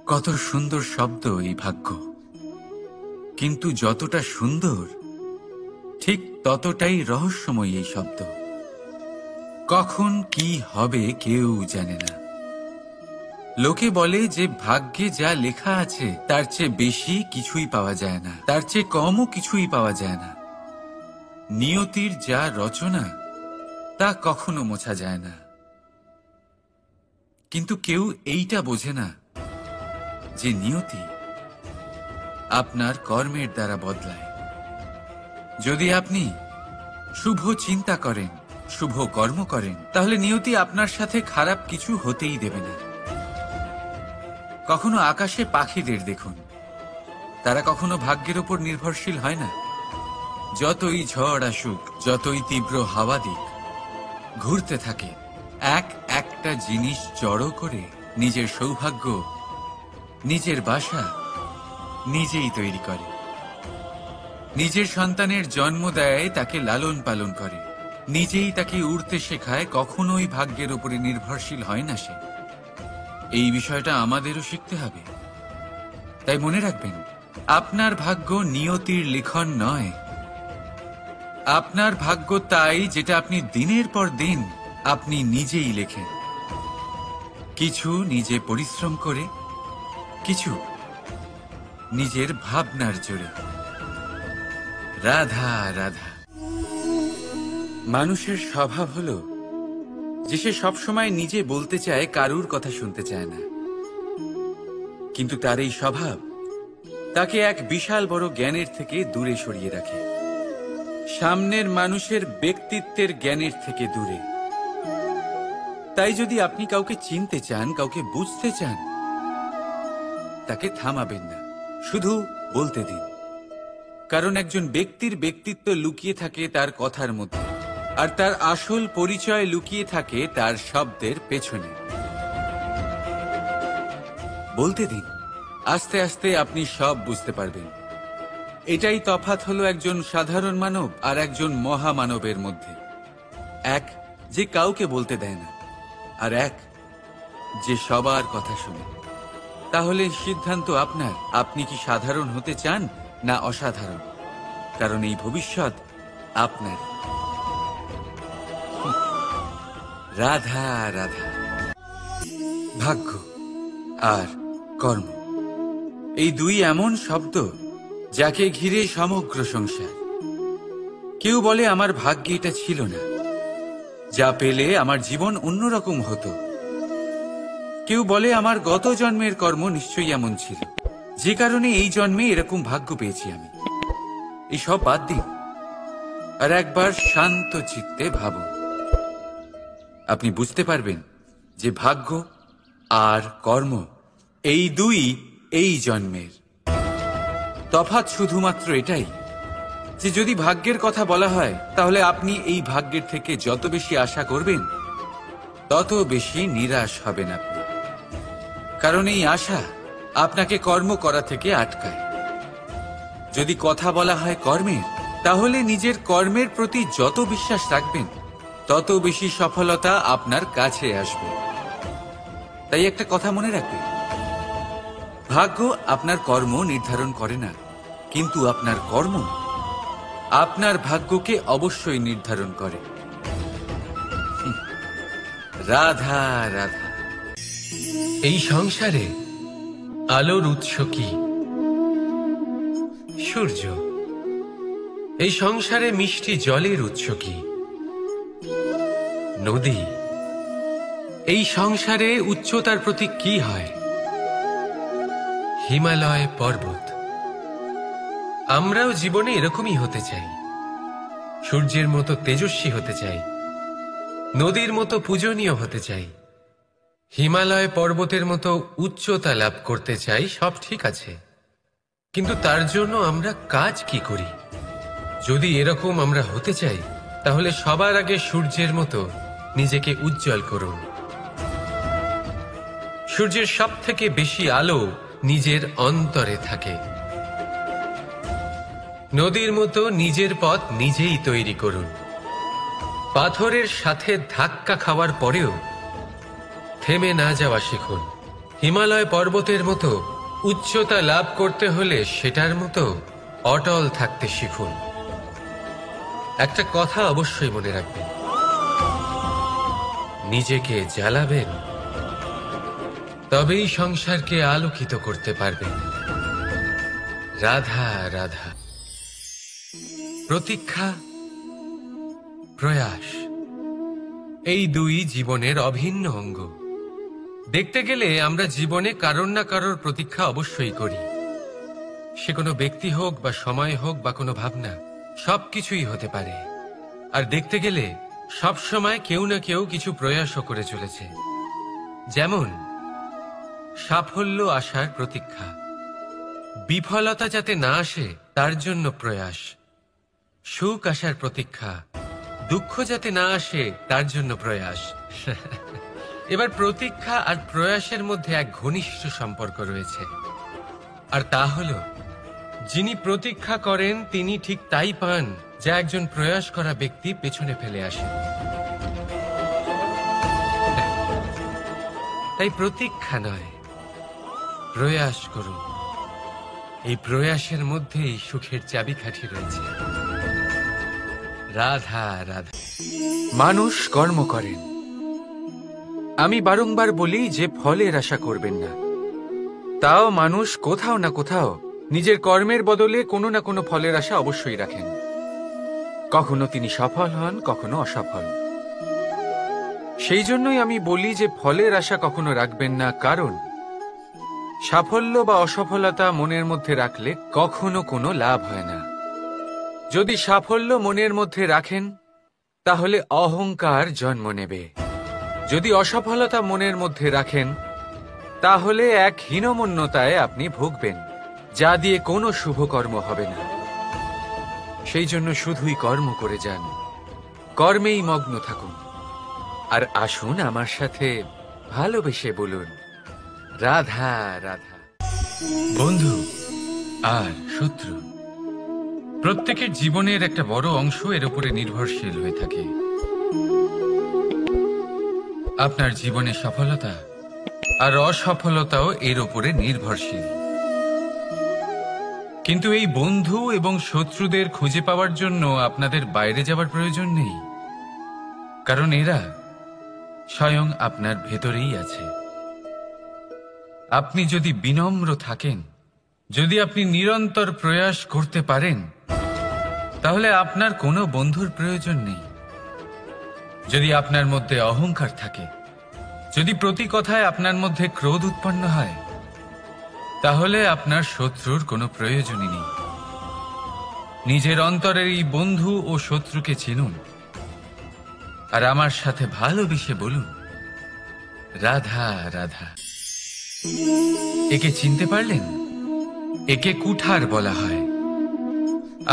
কত সুন্দর শব্দ এই ভাগ্য, কিন্তু যতটা সুন্দর ঠিক ততটাই রহস্যময় এই শব্দ। কখন কি হবে কেউ জানে না। লোকে বলে যে ভাগ্যে যা লেখা আছে তার চেয়ে বেশি কিছুই পাওয়া যায় না, তার চেয়ে কমও কিছুই পাওয়া যায় না। নিয়তির যা রচনা তা কখনো মোছা যায় না। কিন্তু কেউ এইটা বোঝে না যে নিয়তি আপনার কর্মের দ্বারা বদলায়। যদি আপনি শুভ চিন্তা করেন, শুভ কর্ম করেন, তাহলে নিয়তি আপনার সাথে খারাপ কিছু হতেই দেবে না। কখনো আকাশে পাখিদের দেখুন, তারা কখনো ভাগ্যের উপর নির্ভরশীল হয় না। যতই ঝড় আসুক, যতই তীব্র হাওয়া দিক, ঘুরতে থাকে, একটা জিনিস জড়ো করে নিজের সৌভাগ্য, নিজের বাসা নিজেই তৈরি করে। নিজের সন্তানের জন্ম দেয়, তাকে লালন পালন করে, নিজেই তাকে উড়তে শেখায়, কখনোই ভাগ্যের উপরে নির্ভরশীল হয় না সে। এই বিষয়টা আমাদেরও শিখতে হবে। তাই মনে রাখবেন, আপনার ভাগ্য নিয়তির লিখন নয়। আপনার ভাগ্য তাই যেটা আপনি দিনের পর দিন আপনি নিজেই লেখেন। কিছু নিজে পরিশ্রম করে, কিছু নিজের ভাবনার জোরে। রাধা রাধা। মানুষের স্বভাব হলো যে সে সবসময় নিজে বলতে চায়, কারুর কথা শুনতে চায় না। কিন্তু তার এই স্বভাব তাকে এক বিশাল বড় জ্ঞানের থেকে দূরে সরিয়ে রাখে, সামনের মানুষের ব্যক্তিত্বের জ্ঞানের থেকে দূরে। তাই যদি আপনি কাউকে চিনতে চান, কাউকে বুঝতে চান, তাকে থামাবেন না, শুধু বলতে দিন। কারণ একজন ব্যক্তির ব্যক্তিত্ব লুকিয়ে থাকে তার কথার মধ্যে, আর তার আসল পরিচয় লুকিয়ে থাকে তার শব্দের পেছনে। বলতে দিন, আস্তে আস্তে আপনি সব বুঝতে পারবেন। এটাই তফাৎ হলো একজন সাধারণ মানব আর একজন মহামানবের মধ্যে। এক যে কাউকে বলতে দেয় না, আর এক যে সবার কথা শুনে। তাহলে সিদ্ধান্ত আপনার, আপনি কি সাধারণ হতে চান না অসাধারণ? কারণ এই ভবিষ্যৎ আপনার। রাধা রাধা। ভাগ্য আর কর্ম, এই দুই এমন শব্দ যাকে ঘিরে সমগ্র সংসার। কেউ বলে আমার ভাগ্যে এটা ছিল না, যা পেলে আমার জীবন অন্যরকম হতো। কেউ বলে আমার গত জন্মের কর্ম নিশ্চয়ই এমন ছিল, যে কারণে এই জন্মে এরকম ভাগ্য পেয়েছি আমি। এসব বাদ দিন আর একবার শান্ত চিত্তে ভাবুন। আপনি বুঝতে পারবেন যে ভাগ্য আর কর্ম এই দুই এই জন্মের। তফাৎ শুধুমাত্র এটাই যে যদি ভাগ্যের কথা বলা হয়, তাহলে আপনি এই ভাগ্যের থেকে যত বেশি আশা করবেন তত বেশি নিরাশ হবেন আপনি। কারণ এই আশা আপনাকে কর্ম করা থেকে আটকায়। যদি কথা বলা হয় কর্মের, তাহলে নিজের কর্মের প্রতি যত বিশ্বাস রাখবেন তত বেশি সফলতা আপনার কাছে আসবে। তাই একটা কথা মনে রাখবেন, ভাগ্য আপনার কর্ম নির্ধারণ করে না, কিন্তু আপনার কর্ম আপনার ভাগ্যকে অবশ্যই নির্ধারণ করে। রাধা রাধা। এই সংসারে আলোর উৎস কি? সূর্য। এই সংসারে মিষ্টি জলের উৎস কি? নদী। এই সংসারে উচ্চতার প্রতীক কি হয়? হিমালয় পর্বত। আমরাও জীবনে এরকমই হতে চাই, সূর্যের মতো তেজস্বী হতে চাই, নদীর মতো পূজনীয় হতে চাই, হিমালয় পর্বতের মতো উচ্চতা লাভ করতে চাই। সব ঠিক আছে, কিন্তু তার জন্য আমরা কাজ কি করি? যদি এরকম আমরা হতে চাই, তাহলে সবার আগে সূর্যের মতো নিজেকে উজ্জ্বল করুন। সূর্যের সব থেকে বেশি আলো নিজের অন্তরে থাকে। নদীর মতো নিজের পথ নিজেই তৈরি করুন। পাথরের সাথে ধাক্কা খাওয়ার পরেও থেমে না যাওয়া শিখুন। হিমালয় পর্বতের মতো উচ্চতা লাভ করতে হলে সেটার মতো অটল থাকতে শিখুন। একটা কথা অবশ্যই মনে রাখবেন, নিজেকে জ্বালাবেন, তবেই সংসারকে আলোকিত করতে পারবেন। রাধা রাধা। প্রতীক্ষা, প্রয়াস, এই দুই জীবনের অভিন্ন অঙ্গ। দেখতে গেলে আমরা জীবনে কারোর না কারোর প্রতীক্ষা অবশ্যই করি। সে কোনো ব্যক্তি হোক বা সময় হোক বা কোনো ভাবনা, সবকিছুই হতে পারে। আর দেখতে গেলে সব সময় কেউ না কেউ কিছু প্রয়াসও করে চলেছে। যেমন সাফল্য আসার প্রতীক্ষা, বিফলতা যাতে না আসে তার জন্য প্রয়াস, সুখ আসার প্রতীক্ষা, দুঃখ যাতে না আসে তার জন্য প্রয়াস। এবার প্রতীক্ষা আর প্রয়াসের মধ্যে এক ঘনিষ্ঠ সম্পর্ক রয়েছে, আর তা হল যিনি প্রতীক্ষা করেন তিনি ঠিক তাই পান যা একজন প্রয়াস করা ব্যক্তি পেছনে ফেলে আসে। তাই প্রতীক্ষা নয়, প্রয়াস করুন। এই প্রয়াসের মধ্যেই সুখের চাবিকাঠি রয়েছে। রাধা রাধা। মানুষ কর্ম করেন। আমি বারংবার বলি যে ফলের আশা করবেন না। তাও মানুষ কোথাও না কোথাও নিজের কর্মের বদলে কোনো না কোনো ফলের আশা অবশ্যই রাখেন। কখনো তিনি সফল হন, কখনো অসফল। সেই জন্যই আমি বলি যে ফলের আশা কখনো রাখবেন না, কারণ সাফল্য বা অসফলতা মনের মধ্যে রাখলে কখনো কোনো লাভ হয় না। যদি সাফল্য মনের মধ্যে রাখেন তাহলে অহংকার জন্ম নেবে। যদি অসফলতা মনের মধ্যে রাখেন তাহলে এক হীনমন্যতায় আপনি ভুগবেন, যা দিয়ে কোনো শুভকর্ম হবে না। সেই জন্য শুধুই কর্ম করে যান, কর্মেই মগ্ন থাকুন। আর আসুন আমার সাথে ভালোবেসে বলুন, রাধা রাধা। বন্ধু আর শত্রু, প্রত্যেকের জীবনের একটা বড় অংশ এর উপরে নির্ভরশীল হয়ে থাকে। আপনার জীবনে সফলতা আর অসফলতাও এর উপরে নির্ভরশীল। কিন্তু এই বন্ধু এবং শত্রুদের খুঁজে পাওয়ার জন্য আপনাদের বাইরে যাওয়ার প্রয়োজন নেই, কারণ এরা স্বয়ং আপনার ভেতরেই আছে। আপনি যদি বিনম্র থাকেন, যদি আপনি নিরন্তর প্রয়াস করতে পারেন, তাহলে আপনার কোনো বন্ধুর প্রয়োজন নেই। যদি আপনার মধ্যে অহংকার থাকে, যদি প্রতি কথায় আপনার মধ্যে ক্রোধ উৎপন্ন হয়, তাহলে আপনার শত্রুর কোনো প্রয়োজনই নেই। নিজের অন্তরের এই বন্ধু ও শত্রুকে চিনুন, আর আমার সাথে ভালোবেসে বলুন, রাধা রাধা। একে চিনতে পারলেন? একে কুঠার বলা হয়।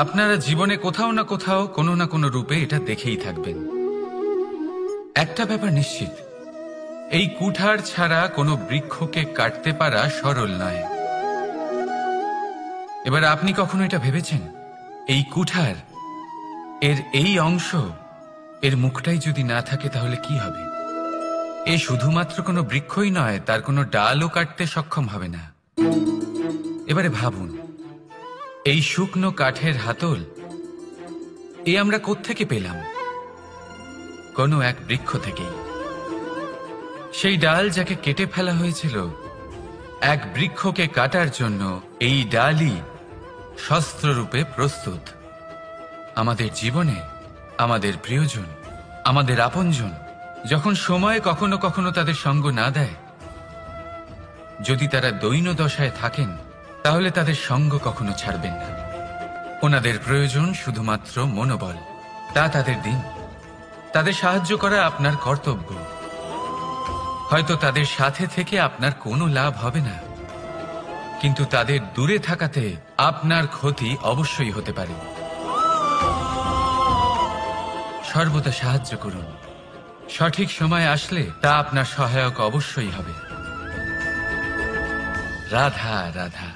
আপনারা জীবনে কোথাও না কোথাও কোনো না কোনো রূপে এটা দেখেই থাকবেন। একটা ব্যাপার নিশ্চিত, এই কুঠার ছাড়া কোনো বৃক্ষকে কাটতে পারা সরল নয়। এবার আপনি কখনো এটা ভেবেছেন, এই কুঠার এর এই অংশ, এর মুখটাই যদি না থাকে তাহলে কি হবে? এ শুধুমাত্র কোনো বৃক্ষই নয়, তার কোনো ডালও কাটতে সক্ষম হবে না। এবারে ভাবুন, এই শুকনো কাঠের হাতল এ আমরা কোত্থেকে পেলাম? কোনো এক বৃক্ষ থেকেই। সেই ডাল যাকে কেটে ফেলা হয়েছিল এক বৃক্ষকে কাটার জন্য, এই ডালই শস্ত্ররূপে প্রস্তুত। আমাদের জীবনে আমাদের প্রিয়জন, আমাদের আপনজন যখন সময় কখনো কখনো তাদের সঙ্গ না দেয়, যদি তারা দৈন্য দশায় থাকেন, তাহলে তাদের সঙ্গ কখনো ছাড়বেন না। ওনাদের প্রয়োজন শুধুমাত্র মনোবল। তা তাদের দিন, তাদের সাহায্য করা আপনার কর্তব্য। হয়তো তাদের সাথে থেকে আপনার কোনো লাভ হবে না, কিন্তু তাদের দূরে থাকাতে আপনার ক্ষতি অবশ্যই হতে পারে। সর্বদা সাহায্য করুন। সঠিক সময় আসলে তা আপনার সহায়ক অবশ্যই হবে। রাধা রাধা।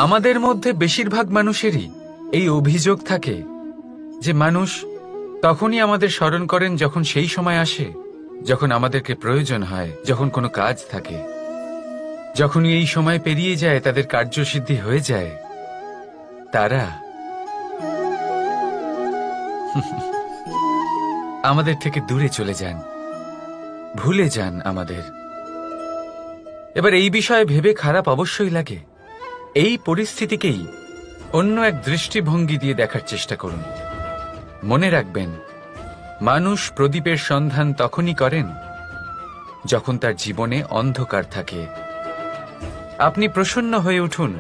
আমাদের মধ্যে বেশিরভাগ মানুষেরই এই অভিযোগ থাকে যে মানুষ তখনই আমাদের স্মরণ করেন যখন সেই সময় আসে যখন আমাদেরকে প্রয়োজন হয়, যখন কোনো কাজ থাকে, যখনই এই সময় পেরিয়ে যায়, তাদের কার্যসিদ্ধি হয়ে যায়, তারা আমাদের থেকে দূরে চলে যান, ভুলে যান আমাদের। এবার এই বিষয়ে ভেবে খারাপ অবশ্যই লাগে। এই পরিস্থিতিকেই অন্য এক দৃষ্টিভঙ্গি দিয়ে দেখার চেষ্টা করুন। মনে রাখবেন, মানুষ প্রদীপের সন্ধান তখনই করেন যখন তার জীবনে অন্ধকার থাকে। আপনি প্রসন্ন হয়ে উঠুন,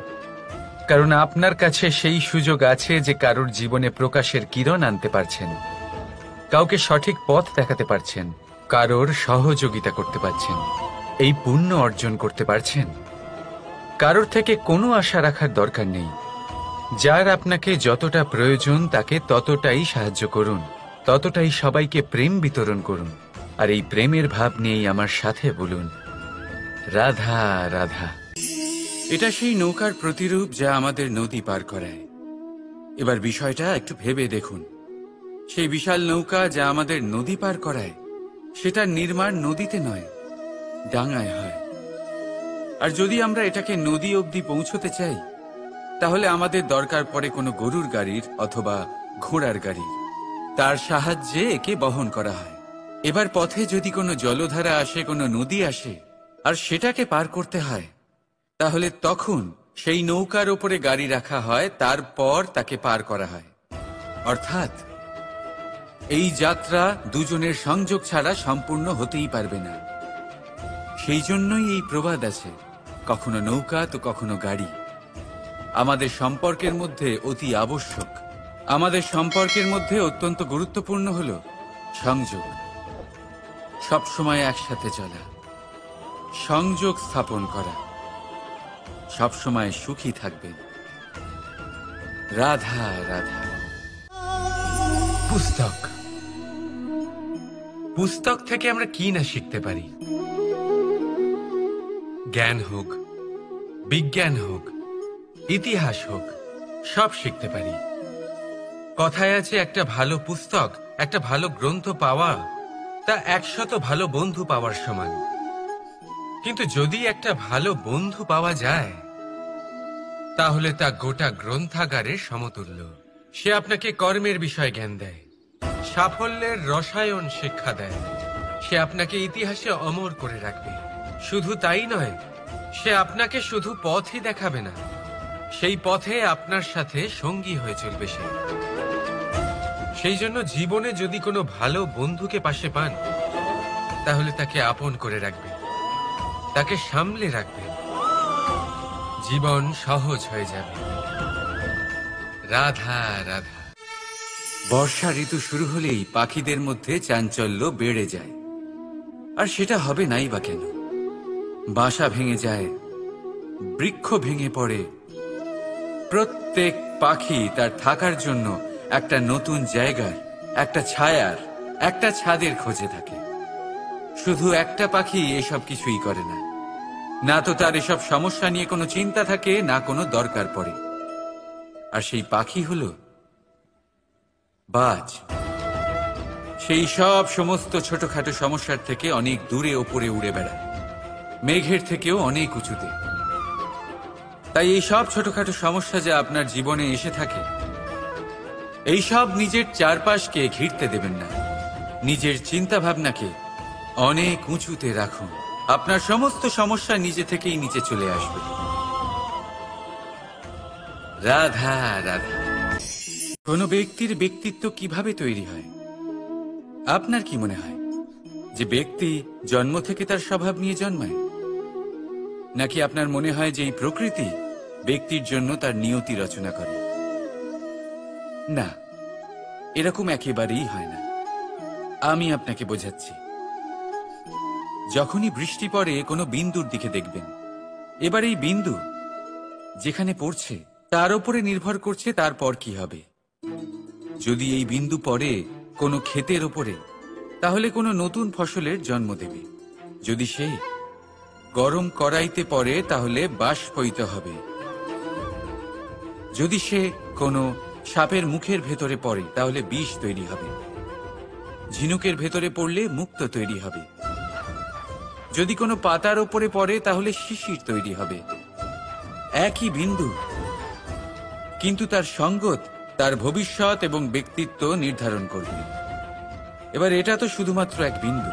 কারণ আপনার কাছে সেই সুযোগ আছে যে কারোর জীবনে প্রকাশের কিরণ আনতে পারছেন, কাউকে সঠিক পথ দেখাতে পারছেন, কারোর সহযোগিতা করতে পারছেন, এই পুণ্য অর্জন করতে পারছেন। কারোর থেকে কোনো আশা রাখার দরকার নেই। যার আপনাকে যতটা প্রয়োজন তাকে ততটাই সাহায্য করুন, ততটাই সবাইকে প্রেম বিতরণ করুন। আর এই প্রেমের ভাব নিয়েই আমার সাথে বলুন, রাধা রাধা। এটা সেই নৌকার প্রতিরূপ যা আমাদের নদী পার করায়। এবার বিষয়টা একটু ভেবে দেখুন। সেই বিশাল নৌকা যা আমাদের নদী পার করায়, সেটার নির্মাণ নদীতে নয়, ডাঙায় হয়। আর যদি আমরা এটাকে নদী অবধি পৌঁছতে চাই, তাহলে আমাদের দরকার পড়ে কোনো গরুর গাড়ির অথবা ঘোড়ার গাড়ির। তার সাহায্যে একে বহন করা হয়। এবার পথে যদি কোনো জলধারা আসে, কোনো নদী আসে, আর সেটাকে পার করতে হয়, তাহলে তখন সেই নৌকার ওপরে গাড়ি রাখা হয়, তারপর তাকে পার করা হয়। অর্থাৎ এই যাত্রা দুজনের সংযোগ ছাড়া সম্পূর্ণ হতেই পারবে না। সেই জন্যই এই প্রবাদ আছে, কখনো নৌকা তো কখনো গাড়ি। আমাদের সম্পর্কের মধ্যে অতি আবশ্যক, আমাদের সম্পর্কের মধ্যে অত্যন্ত গুরুত্বপূর্ণ হল সংযোগ। সবসময় একসাথে চলা, সংযোগ স্থাপন করা। সবসময় সুখী থাকবেন। রাধা রাধা। পুস্তক, পুস্তক থেকে আমরা কি না শিখতে পারি। জ্ঞান হোক, বিজ্ঞান হোক, ইতিহাস হোক, সব শিখতে পারি। কথায় আছে, একটা ভালো পুস্তক, একটা ভালো গ্রন্থ পাওয়া তা 100 ভালো বন্ধু পাওয়ার সমান। কিন্তু যদি একটা ভালো বন্ধু পাওয়া যায়, তাহলে তা গোটা গ্রন্থাগারের সমতুল্য। সে আপনাকে কর্মের বিষয় জ্ঞান দেয়, সাফল্যের রসায়ন শিক্ষা দেয়, সে আপনাকে ইতিহাসে অমর করে রাখবে। শুধু তাই নয়, সে আপনাকে শুধু পথই দেখাবে না, সেই পথে আপনার সাথে সঙ্গী হয়ে চলবে সে। সেই জন্য জীবনে যদি কোনো ভালো বন্ধুকে পাশে পান, তাহলে তাকে আপন করে রাখবেন, তাকে সামলে রাখবেন। জীবন সহজ হয়ে যাবে। রাধা রাধা। বর্ষা ঋতু শুরু হলেই পাখিদের মধ্যে চাঞ্চল্য বেড়ে যায়। আর সেটা হবে নাই বা কেন? বাসা ভেঙে যায়, বৃক্ষ ভেঙে পড়ে। প্রত্যেক পাখি তার থাকার জন্য একটা নতুন জায়গার, একটা ছায়ার, একটা ছাদের খোঁজে থাকে। শুধু একটা পাখি এসব কিছুই করে না। না তো তার এসব সমস্যা নিয়ে কোনো চিন্তা থাকে, না কোনো দরকার পড়ে। আর সেই পাখি হলো বাজ। সেই সব সমস্ত ছোটখাটো সমস্যার থেকে অনেক দূরে ওপরে উড়ে বেড়ায়, মেঘের থেকেও অনেক উঁচুতে। তাই এই সব ছোটখাটো সমস্যা যা আপনার জীবনে এসে থাকে, এই সব নিজের চারপাশকে ঘিরতে দেবেন না। নিজের চিন্তা ভাবনাকে অনেক উঁচুতে রাখুন। আপনার সমস্ত সমস্যা নিজে থেকেই নিচে চলে আসবে। রাধা রাধা। কোনো ব্যক্তির ব্যক্তিত্ব কিভাবে তৈরি হয়? আপনার কি মনে হয় যে ব্যক্তি জন্ম থেকে তার স্বভাব নিয়ে জন্মায়? নাকি আপনার মনে হয় যে এই প্রকৃতি ব্যক্তির জন্য তার নিয়তি রচনা করে? না, এরকম একেবারেই হয় না। আমি আপনাকে বোঝাচ্ছি। যখনই বৃষ্টি পড়ে কোনো বিন্দুর দিকে দেখবেন। এবার এই বিন্দু যেখানে পড়ছে তার উপরে নির্ভর করছে তারপর কি হবে। যদি এই বিন্দু পড়ে কোনো ক্ষেতের ওপরে, তাহলে কোনো নতুন ফসলের জন্ম দেবে। যদি সে গরম কড়াইতে পড়ে, তাহলে বাষ্পীত হবে। যদি সে কোনো সাপের মুখের ভেতরে পড়ে, তাহলে বিষ তৈরি হবে। ঝিনুকের ভেতরে পড়লে মুক্ত তৈরি হবে। যদি কোনো পাতার ওপরে পড়ে তাহলে শিশির তৈরি হবে। একই বিন্দু, কিন্তু তার সঙ্গত তার ভবিষ্যৎ এবং ব্যক্তিত্ব নির্ধারণ করবে। এবার এটা তো শুধুমাত্র এক বিন্দু,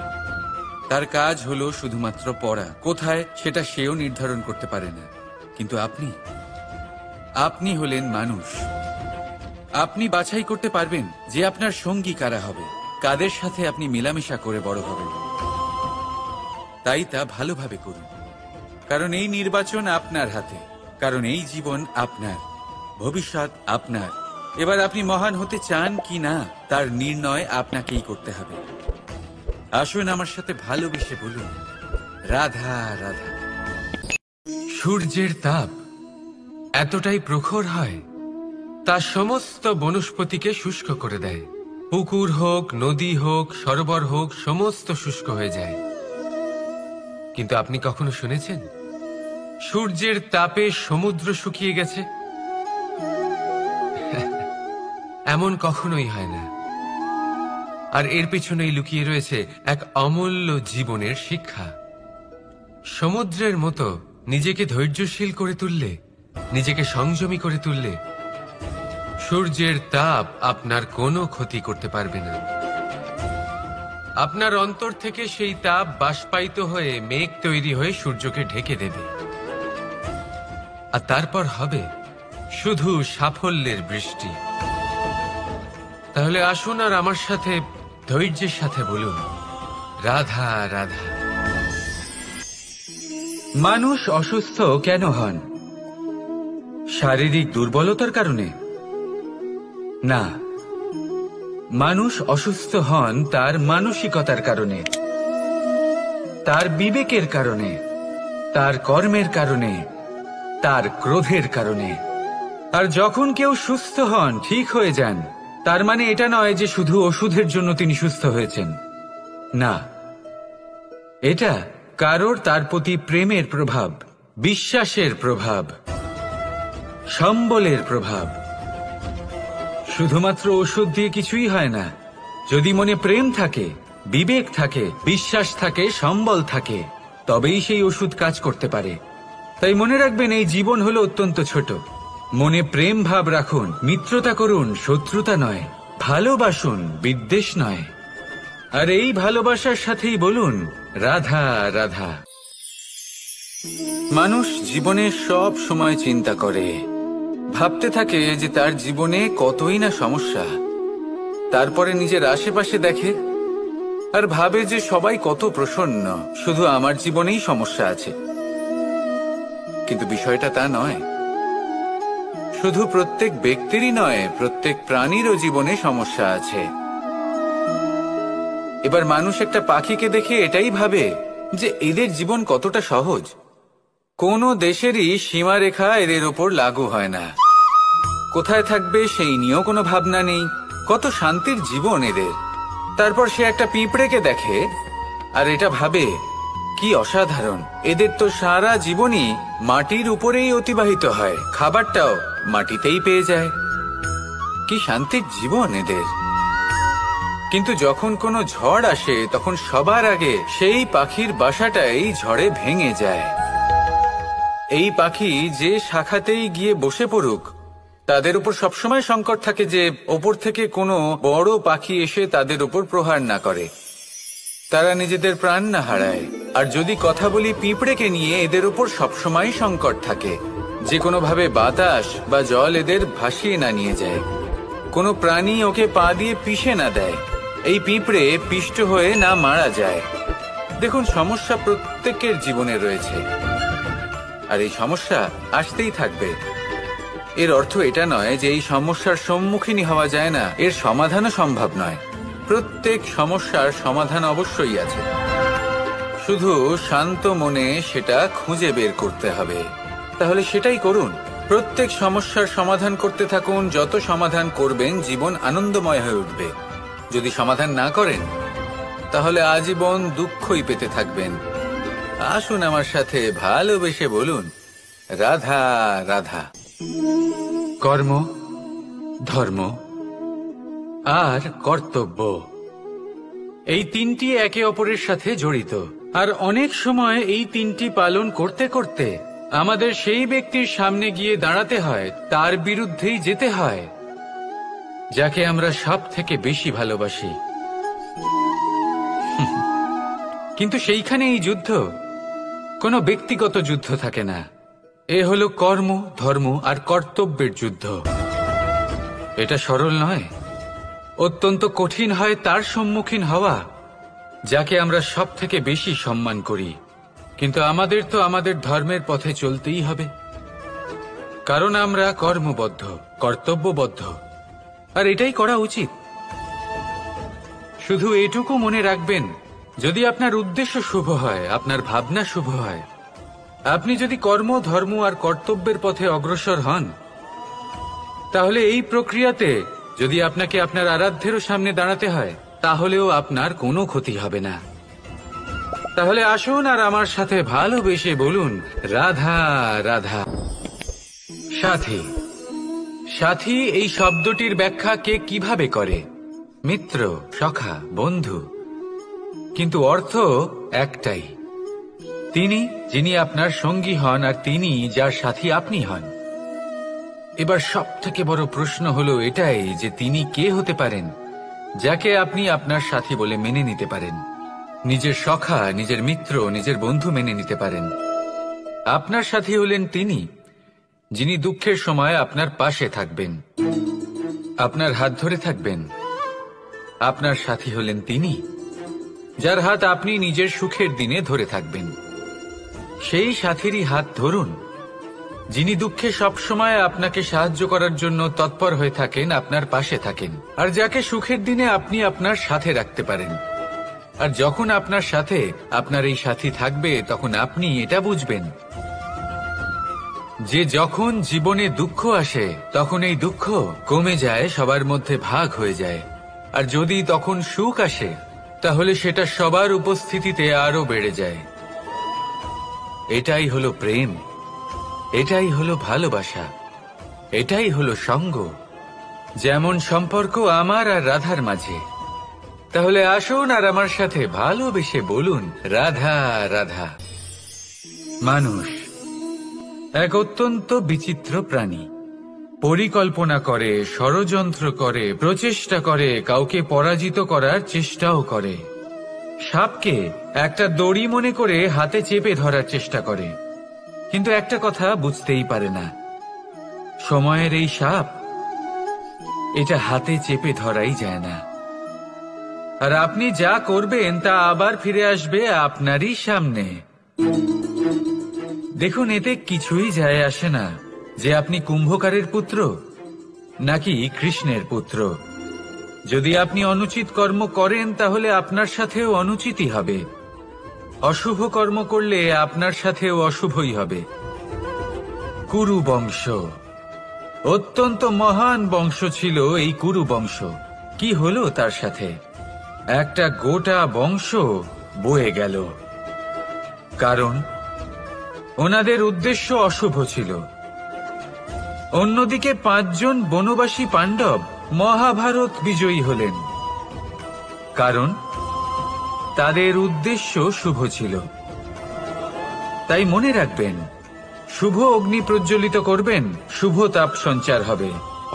তার কাজ হলো শুধুমাত্র পড়া। কোথায় সেটা সেও নির্ধারণ করতে পারে না। কিন্তু আপনি হলেন মানুষ। আপনি বাছাই করতে পারবেন যে আপনার সঙ্গী কারা হবে, কাদের সাথে আপনি মেলামেশা করে বড় হবেন। তাই তা ভালোভাবে করুন, কারণ এই নির্বাচন আপনার হাতে, কারণ এই জীবন আপনার, ভবিষ্যৎ আপনার। এবার আপনি মহান হতে চান কি না তার নির্ণয় আপনাকেই করতে হবে। আসুন আমার সাথে ভালোবেসে বলুন, রাধা রাধা। সূর্যের তাপ এতটাই প্রখর হয়, তা সমস্ত বনস্পতিকে শুষ্ক করে দেয়। পুকুর হোক, নদী হোক, সরোবর হোক, সমস্ত শুষ্ক হয়ে যায়। কিন্তু আপনি কখনো শুনেছেন সূর্যের তাপে সমুদ্র শুকিয়ে গেছে? এমন কখনোই হয় না। আর এর পেছনেই লুকিয়ে রয়েছে এক অমূল্য জীবনের শিক্ষা। সমুদ্রের মতো নিজেকে ধৈর্যশীল করে তুললে, নিজেকে সংযমী করে তুললে, সূর্যের তাপ আপনার কোনো ক্ষতি করতে পারবে না। আপনার অন্তর থেকে সেই তাপ বাষ্পায়িত হয়ে মেঘ তৈরি হয়ে সূর্যকে ঢেকে দেবে, আর তারপর হবে শুধু সাফল্যের বৃষ্টি। তাহলে আসুন আর আমার সাথে ধৈর্যের সাথে বলুন, রাধা রাধা। মানুষ অসুস্থ কেন হন? শারীরিক দুর্বলতার কারণে? না, মানুষ অসুস্থ হন তার মানসিকতার কারণে, তার বিবেকের কারণে, তার কর্মের কারণে, তার ক্রোধের কারণে। আর যখন কেউ সুস্থ হন, ঠিক হয়ে যান, তার মানে এটা নয় যে শুধু ওষুধের জন্য তিনি সুস্থ হয়েছেন। না, এটা কারোর তার প্রতি প্রেমের প্রভাব, বিশ্বাসের প্রভাব, সম্বলের প্রভাব। শুধুমাত্র ওষুধ দিয়ে কিছুই হয় না। যদি মনে প্রেম থাকে, বিবেক থাকে, বিশ্বাস থাকে, সম্বল থাকে, তবেই সেই ওষুধ কাজ করতে পারে। তাই মনে রাখবেন, এই জীবন হলো অত্যন্ত ছোট। মনে প্রেম ভাব রাখুন, মিত্রতা করুন, শত্রুতা নয়। ভালোবাসুন, বিদ্বেষ নয়। আর এই ভালোবাসার সাথেই বলুন, রাধা রাধা। মানুষ জীবনে সব সময় চিন্তা করে, ভাবতে থাকে যে তার জীবনে কতই না সমস্যা। তারপরে নিজের আশেপাশে দেখে আর ভাবে যে সবাই কত প্রসন্ন, শুধু আমার জীবনেই সমস্যা আছে। কিন্তু বিষয়টা তা নয়। শুধু প্রত্যেক ব্যক্তিরই নয়, প্রত্যেক প্রাণীরও জীবনে সমস্যা আছে। এবার মানুষ একটা পাখিকে দেখে এটাই ভাবে যে এদের জীবন কতটা সহজ। কোনো দেশেরই সীমারেখা এদের ওপর লাগু হয় না। কোথায় থাকবে সেই নিয়েও কোনো ভাবনা নেই। কত শান্তির জীবন এদের। তারপর সে একটা পিঁপড়েকে দেখে আর এটা ভাবে, কি অসাধারণ, এদের তো সারা জীবনই মাটির উপরেই অতিবাহিত হয়, খাবারটাও মাটিতেই পেয়ে যায়। কি শান্তির জীবন এদের। কিন্তু যখন কোনো ঝড় আসে, তখন সবার আগে সেই পাখির বাসাটাই ঝড়ে ভেঙে যায়। এই পাখি যে শাখাতেই গিয়ে বসে পড়ুক, তাদের উপর সবসময় সংকট থাকে যে ওপর থেকে কোনো বড় পাখি এসে তাদের উপর প্রহার না করে, তারা নিজেদের প্রাণ না হারায়। আর যদি কথা বলি পিঁপড়েকে নিয়ে, এদের উপর সবসময় সংকট থাকে যে কোনোভাবে বাতাস বা জল এদের ভাসিয়ে না নিয়ে যায়, কোনো প্রাণী ওকে পা দিয়ে পিষে না দেয়, এই পিঁপড়ে পিষ্ট হয়ে না মারা যায়। দেখুন, সমস্যা প্রত্যেকের জীবনে রয়েছে, আর এই সমস্যা আসতেই থাকবে। এর অর্থ এটা নয় যে এই সমস্যার সম্মুখীন হওয়া যায় না, এর সমাধানও সম্ভব নয়। প্রত্যেক সমস্যার সমাধান অবশ্যই আছে, শুধু শান্ত মনে সেটা খুঁজে বের করতে হবে। তাহলে সেটাই করুন, প্রত্যেক সমস্যার সমাধান করতে থাকুন। যত সমাধান করবেন, জীবন আনন্দময় হয়ে উঠবে। যদি সমাধান না করেন, তাহলে আজীবন দুঃখই পেতে থাকবেন। আসুন আমার সাথে ভালোবেসে বলুন, রাধা রাধা। কর্ম, ধর্ম আর কর্তব্য, এই তিনটি একে অপরের সাথে জড়িত, আর অনেক সময় এই তিনটি পালন করতে করতে আমাদের সেই ব্যক্তির সামনে গিয়ে দাঁড়াতে হয়, তার বিরুদ্ধেই যেতে হয়, যাকে আমরা সব থেকে বেশি ভালোবাসি। কিন্তু সেইখানে এই যুদ্ধ কোনো ব্যক্তিগত যুদ্ধ থাকে না। এ হলো কর্ম, ধর্ম আর কর্তব্যের যুদ্ধ। এটা সরল নয়, অত্যন্ত কঠিন হয় তার সম্মুখীন হওয়া যাকে আমরা সব থেকে বেশি সম্মান করি। কিন্তু আমাদের তো আমাদের ধর্মের পথে চলতেই হবে, কারণ আমরা কর্মবদ্ধ, কর্তব্যবদ্ধ, আর এটাই করা উচিত। শুধু এটুকু মনে রাখবেন, যদি আপনার উদ্দেশ্য শুভ হয়, আপনার ভাবনা শুভ হয়, আপনি যদি কর্ম, ধর্ম আর কর্তব্যের পথে অগ্রসর হন, তাহলে এই প্রক্রিয়াতে যদি আপনাকে আপনার আরাধ্যেরও সামনে দাঁড়াতে হয়, তাহলেও আপনার কোনো ক্ষতি হবে না। তাহলে আসুন আর আমার সাথে ভালোবেসে বলুন, রাধা রাধা। সাথী। সাথী এই শব্দটির ব্যাখ্যা কে কিভাবে করে? মিত্র, সখা, বন্ধু। কিন্তু অর্থ একটাই, তিনি যিনি আপনার সঙ্গী হন আর তিনি যার সাথী আপনি হন। এবার সব থেকে বড় প্রশ্ন হলো এটাই যে তিনি কে হতে পারেন যাকে আপনি আপনার সাথী বলে মেনে নিতে পারেন, নিজের সখা, নিজের মিত্র, নিজের বন্ধু মেনে নিতে পারেন। আপনার সাথী হলেন তিনি যিনি দুঃখের সময় আপনার পাশে থাকবেন, আপনার হাত ধরে থাকবেন। আপনার সাথী হলেন তিনি যার হাত আপনি নিজের সুখের দিনে ধরে থাকবেন। সেই সাথীরই হাত ধরুন যিনি দুঃখে সবসময় আপনাকে সাহায্য করার জন্য তৎপর হয়ে থাকেন, আপনার পাশে থাকেন, আর যাকে সুখের দিনে আপনি আপনার সাথে রাখতে পারেন। আর যখন আপনার সাথে আপনার এই সাথী থাকবে, তখন আপনি এটা বুঝবেন যে যখন জীবনে দুঃখ আসে, তখন এই দুঃখ কমে যায়, সবার মধ্যে ভাগ হয়ে যায়। আর যদি তখন সুখ আসে, তাহলে সেটা সবার উপস্থিতিতে আরো বেড়ে যায়। এটাই হলো প্রেম, এটাই হলো ভালোবাসা, এটাই হলো সঙ্গ। যেমন সম্পর্ক আমার আর রাধার মাঝে। তাহলে আসুন আর আমার সাথে ভালোবেসে বলুন, রাধা রাধা। মানুষ এক অত্যন্ত বিচিত্র প্রাণী। পরিকল্পনা করে, ষড়যন্ত্র করে, প্রচেষ্টা করে, কাউকে পরাজিত করার চেষ্টাও করে। সাপকে একটা দড়ি মনে করে হাতে চেপে ধরার চেষ্টা করে, কিন্তু একটা কথা বুঝতেই পারে না, সময়ের এই সাপ, এটা হাতে চেপে ধরাই যায় না। আর আপনি যা করবেন তা আবার ফিরে আসবে আপনারই সামনে। দেখুন, এতে কিছুই যায় আসে না যে আপনি কুম্ভকারের পুত্র নাকি কৃষ্ণের পুত্র। যদি আপনি অনুচিত কর্ম করেন, তাহলে আপনার সাথেও অনুচিতই হবে। অশুভ কর্ম করলে আপনার সাথেও অশুভই হবে। কুরু বংশ অত্যন্ত মহান বংশ ছিল। এই কুরু বংশ কি হলো তার সাথে? একটা গোটা বংশ বয়ে গেল, কারণ ওনাদের উদ্দেশ্য অশুভ ছিল। অন্যদিকে 5 জন বনবাসী পাণ্ডব মহাভারত বিজয়ী হলেন, কারণ তাদের উদ্দেশ্য শুভ ছিল। তাই মনে রাখবেন, শুভ অগ্নি প্রজ্বলিত করবেন, শুভ তাপ সঞ্চার হবে।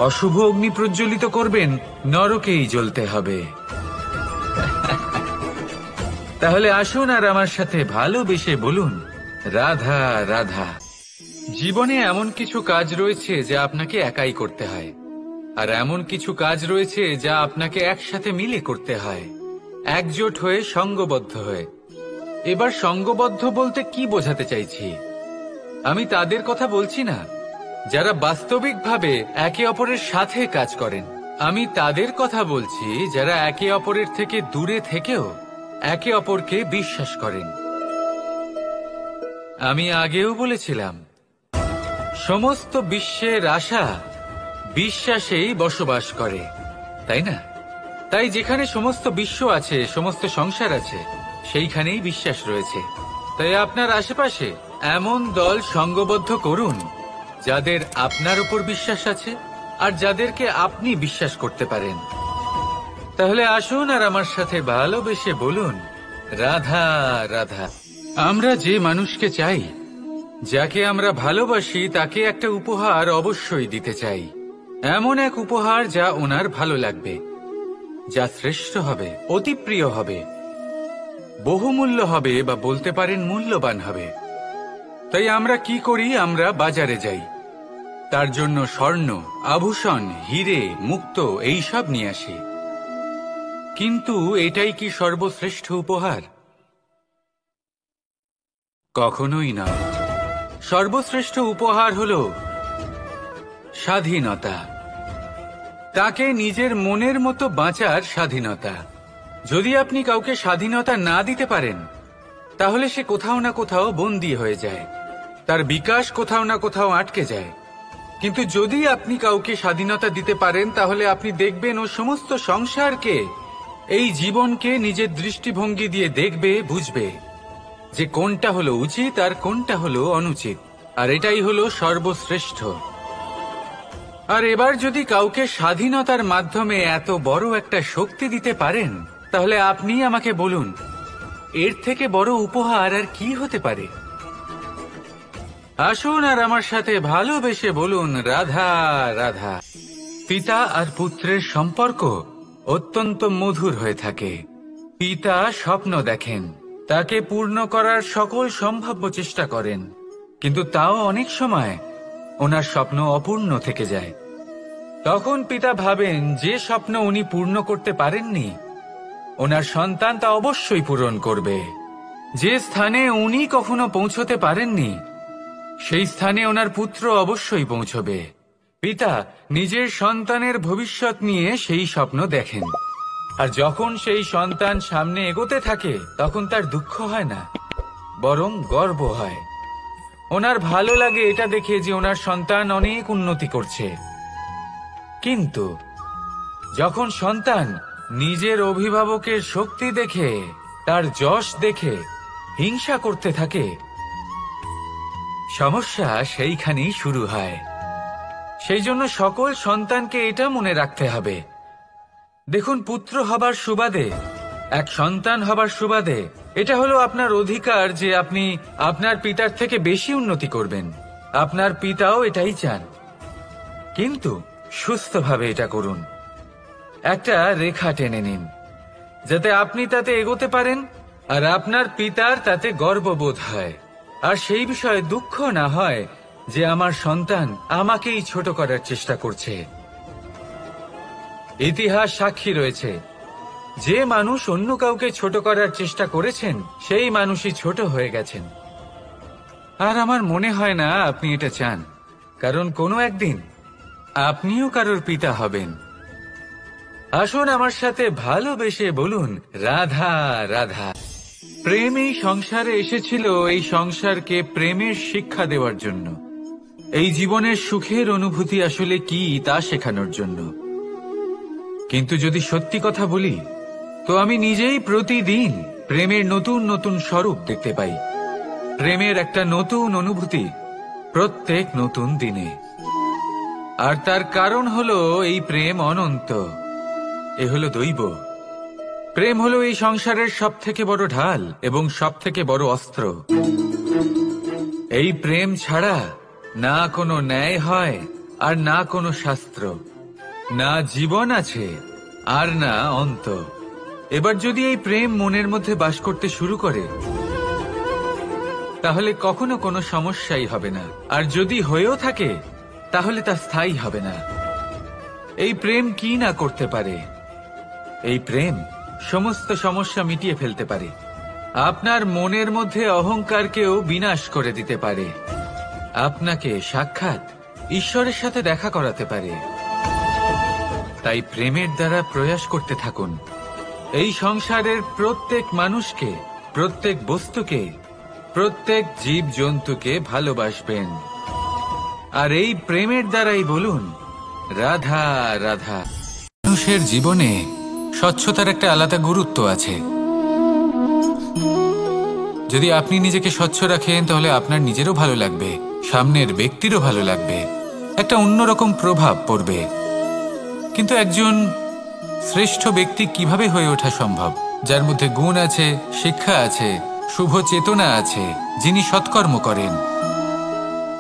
অশুভ অগ্নি প্রজ্বলিত করবেন, নরকেই জ্বলতে হবে। তাহলে আসুন আর আমার সাথে ভালোবেসে বলুন, রাধা রাধা। জীবনে এমন কিছু কাজ রয়েছে যা আপনাকে একাই করতে হয়, আর এমন কিছু কাজ রয়েছে যা আপনাকে একসাথে মিলে করতে হয়, একজোট হয়ে, সঙ্গবদ্ধ হয়ে। এবার সঙ্গবদ্ধ বলতে কি বোঝাতে চাইছি? আমি তাদের কথা বলছি না যারা বাস্তবিকভাবে একে অপরের সাথে কাজ করেন। আমি তাদের কথা বলছি যারা একে অপরের থেকে দূরে থেকেও একে অপরকে বিশ্বাস করেন। আমি আগেও বলেছিলাম, সমস্ত বিশ্বের আশা বিশ্বাসেই বসবাস করে, তাই না? তাই যেখানে সমস্ত বিশ্ব আছে, সমস্ত সংসার আছে, সেইখানেই বিশ্বাস রয়েছে। তাই আপনার আশেপাশে এমন দল সঙ্গবদ্ধ করুন যাদের আপনার উপর বিশ্বাস আছে আর যাদেরকে আপনি বিশ্বাস করতে পারেন। তাহলে আসুন আর আমার সাথে ভালোবেসে বলুন, রাধা রাধা। আমরা যে মানুষকে চাই, যাকে আমরা ভালোবাসি, তাকে একটা উপহার অবশ্যই দিতে চাই। এমন এক উপহার যা ওনার ভালো লাগবে, যা শ্রেষ্ঠ হবে, অতি প্রিয় হবে, বহুমূল্য হবে, বা বলতে পারেন মূল্যবান হবে। তাই আমরা কি করি? আমরা বাজারে যাই, তার জন্য স্বর্ণ, আভূষণ, হিরে, মুক্ত এইসব নিয়ে আসি। কিন্তু এটাই কি সর্বশ্রেষ্ঠ উপহার? কখনোই নয়। সর্বশ্রেষ্ঠ উপহার হলো স্বাধীনতা, তাকে নিজের মনের মতো বাঁচার স্বাধীনতা। যদি আপনি কাউকে স্বাধীনতা না দিতে পারেন, তাহলে সে কোথাও না কোথাও বন্দী হয়ে যায়, তার বিকাশ কোথাও না কোথাও আটকে যায়। কিন্তু যদি আপনি কাউকে স্বাধীনতা দিতে পারেন, তাহলে আপনি দেখবেন ও সমস্ত সংসারকে, এই জীবনকে নিজের দৃষ্টিভঙ্গি দিয়ে দেখবে, বুঝবে যে কোনটা হলো উচিত আর কোনটা হলো অনুচিত। আর এটাই হলো সর্বশ্রেষ্ঠ। আর এবার যদি কাউকে স্বাধীনতার মাধ্যমে এত বড় একটা শক্তি দিতে পারেন, তাহলে আপনি আমাকে বলুন, এর থেকে বড় উপহার আর কি হতে পারে? আসুন আর আমার সাথে ভালোবেসে বলুন, রাধা রাধা। পিতা আর পুত্রের সম্পর্ক অত্যন্ত মধুর হয়ে থাকে। পিতা স্বপ্ন দেখেন, তাকে পূর্ণ করার সকল সম্ভাব্য চেষ্টা করেন, কিন্তু তাও অনেক সময় ওনার স্বপ্ন অপূর্ণ থেকে যায়। তখন পিতা ভাবেন যে স্বপ্ন উনি পূর্ণ করতে পারেননি, ওনার সন্তান তা অবশ্যই পূরণ করবে। যে স্থানে উনি কখনো পৌঁছতে পারেননি, সেই স্থানে ওনার পুত্র অবশ্যই পৌঁছবে। পিতা নিজের সন্তানের ভবিষ্যৎ নিয়ে সেই স্বপ্ন দেখেন, আর যখন সেই সন্তান সামনে এগোতে থাকে, তখন তার দুঃখ হয় না, বরং গর্ব হয়। ওনার ভালো লাগে এটা দেখে যে ওনার সন্তান অনেক উন্নতি করছে। কিন্তু যখন সন্তান নিজের অভিভাবকের শক্তি দেখে, তার যশ দেখে হিংসা করতে থাকে, সমস্যা সেইখানেই শুরু হয়। সেই জন্য সকল সন্তানকে এটা মনে রাখতে হবে, দেখুন, পুত্র হবার সুবাদে, এক সন্তান হবার সুবাদে, এটা হলো আপনার অধিকার যে আপনি আপনার পিতার থেকে বেশি উন্নতি করবেন। আপনার পিতাও এটাই চান, কিন্তু সুস্থভাবে এটা করুন। একটা রেখা টেনে নিন, যাতে আপনি তাতে এগোতে পারেন, আর আপনার পিতার তাতে গর্ববোধ হয়, আর সেই বিষয়ে দুঃখ না হয় যে আমার সন্তান আমাকেই ছোট করার চেষ্টা করছে। ইতিহাস সাক্ষী রয়েছে, যে মানুষ অন্য কাউকে ছোট করার চেষ্টা করেছেন, সেই মানুষই ছোট হয়ে গেছেন। আর আমার মনে হয় না আপনি এটা চান, কারণ কোনো একদিন আপনিও কারোর পিতা হবেন। আসুন আমার সাথে ভালোবেসে বলুন, রাধা রাধা। প্রেম এই সংসারে এসেছিল এই সংসারকে প্রেমের শিক্ষা দেওয়ার জন্য, এই জীবনের সুখের অনুভূতি আসলে কি তা শেখানোর জন্য। কিন্তু যদি সত্যি কথা বলি, তো আমি নিজেই প্রতিদিন প্রেমের নতুন নতুন স্বরূপ দেখতে পাই, প্রেমের একটা নতুন অনুভূতি প্রত্যেক নতুন দিনে। আর তার কারণ হলো এই প্রেম অনন্ত, এ হলো দৈব। প্রেম হলো এই সংসারের সব থেকে বড় ঢাল এবং সব থেকে বড় অস্ত্র। এই প্রেম ছাড়া না কোনো ন্যায় হয়, আর না কোনো শাস্ত্র, না জীবন আছে, আর না অন্ত। এবার যদি এই প্রেম মনের মধ্যে বাস করতে শুরু করে, তাহলে কখনো কোনো সমস্যাই হবে না, আর যদি হয়েও থাকে, তাহলে তা স্থায়ী হবে না। এই প্রেম কি না করতে পারে? এই প্রেম সমস্ত সমস্যা মিটিয়ে ফেলতে পারে, আপনার মনের মধ্যে অহংকারকেও বিনাশ করে দিতে পারে, আপনাকে সাক্ষাৎ ঈশ্বরের সাথে দেখা করাতে পারে। তাই প্রেমের দ্বারা প্রয়াস করতে থাকুন, এই সংসারের প্রত্যেক মানুষকে, প্রত্যেক বস্তুকে, প্রত্যেক জীব জন্তুকে ভালোবাসবেন। আর এই প্রেমের দ্বারাই বলুন, রাধা রাধা। মানুষের জীবনে স্বচ্ছতার একটা আলাদা গুরুত্ব আছে। যদি আপনি নিজেকে স্বচ্ছ রাখেন, তাহলে আপনার নিজেরও ভালো লাগবে, সামনের ব্যক্তিরও ভালো লাগবে, একটা অন্যরকম প্রভাব পড়বে। কিন্তু একজন শ্রেষ্ঠ ব্যক্তি কিভাবে হয়ে ওঠা সম্ভব? যার মধ্যে গুণ আছে, শিক্ষা আছে, শুভ চেতনা আছে, যিনি সৎকর্ম করেন।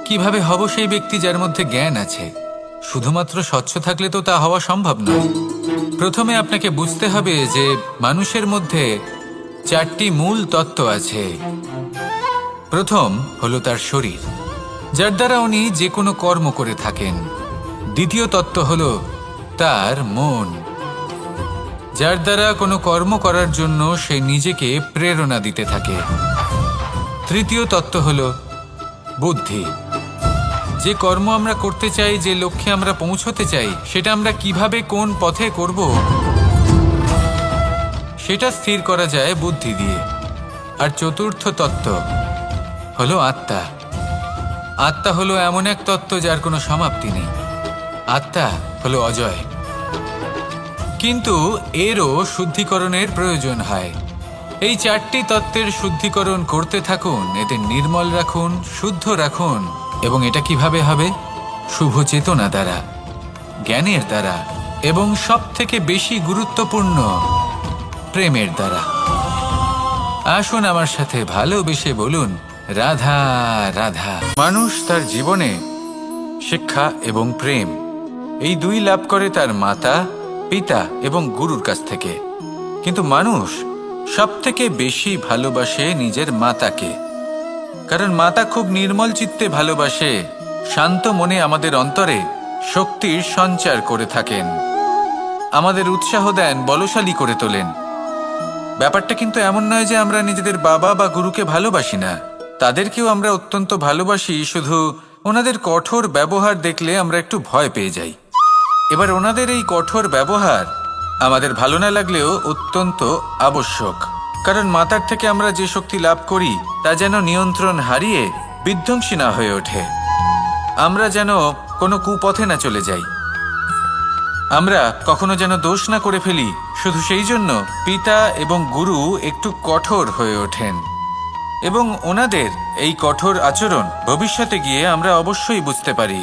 কিভাবে হব সেই ব্যক্তি যার মধ্যে জ্ঞান আছে? শুধুমাত্র স্বচ্ছ থাকলে তো তা হওয়া সম্ভব নয়। প্রথমে আপনাকে বুঝতে হবে যে মানুষের মধ্যে 4টি মূল তত্ত্ব আছে। প্রথম হলো তার শরীর, যার দ্বারা উনি যে কোনো কর্ম করে থাকেন। দ্বিতীয় তত্ত্ব হলো তার মন, যার দ্বারা কোনো কর্ম করার জন্য সে নিজেকে প্রেরণা দিতে থাকে। তৃতীয় তত্ত্ব হলো বুদ্ধি, যে কর্ম আমরা করতে চাই, যে লক্ষ্যে আমরা পৌঁছতে চাই, সেটা আমরা কিভাবে কোন পথে করব সেটা স্থির করা যায় বুদ্ধি দিয়ে। আর চতুর্থ তত্ত্ব হলো আত্মা। আত্মা হলো এমন এক তত্ত্ব যার কোনো সমাপ্তি নেই। আত্মা হলো অজয়, কিন্তু এরও শুদ্ধিকরণের প্রয়োজন হয়। এই 4টি তত্ত্বের শুদ্ধিকরণ করতে থাকুন, এতে নির্মল রাখুন, শুদ্ধ রাখুন। এবং এটা কিভাবে হবে? শুভ চেতনা দ্বারা, জ্ঞানের দ্বারা, এবং সবথেকে বেশি গুরুত্বপূর্ণ প্রেমের দ্বারা। আসুন আমার সাথে ভালোবেসে বলুন, রাধা রাধা। মানুষ তার জীবনে শিক্ষা এবং প্রেম এই দুই লাভ করে তার মাতা, পিতা এবং গুরুর কাছ থেকে। কিন্তু মানুষ সবথেকে বেশি ভালোবাসে নিজের মাতাকে, কারণ মাতা খুব নির্মল চিত্তে ভালোবাসে, শান্ত মনে আমাদের অন্তরে শক্তির সঞ্চার করে থাকেন, আমাদের উৎসাহ দেন, বলশালী করে তোলেন। ব্যাপারটা কিন্তু এমন নয় যে আমরা নিজেদের বাবা বা গুরুকে ভালোবাসি না, তাদেরকেও আমরা অত্যন্ত ভালোবাসি, শুধু ওনাদের কঠোর ব্যবহার দেখলে আমরা একটু ভয় পেয়ে যাই। এবার ওনাদের এই কঠোর ব্যবহার আমাদের ভালো না লাগলেও অত্যন্ত আবশ্যক, কারণ মাতার থেকে আমরা যে শক্তি লাভ করি তা যেন নিয়ন্ত্রণ হারিয়ে বিধ্বংসী না হয়ে ওঠে, আমরা যেন কোনো কুপথে না চলে যাই, আমরা কখনো যেন দোষ না করে ফেলি। শুধু সেই জন্য পিতা এবং গুরু একটু কঠোর হয়ে ওঠেন, এবং ওনাদের এই কঠোর আচরণ ভবিষ্যতে গিয়ে আমরা অবশ্যই বুঝতে পারি।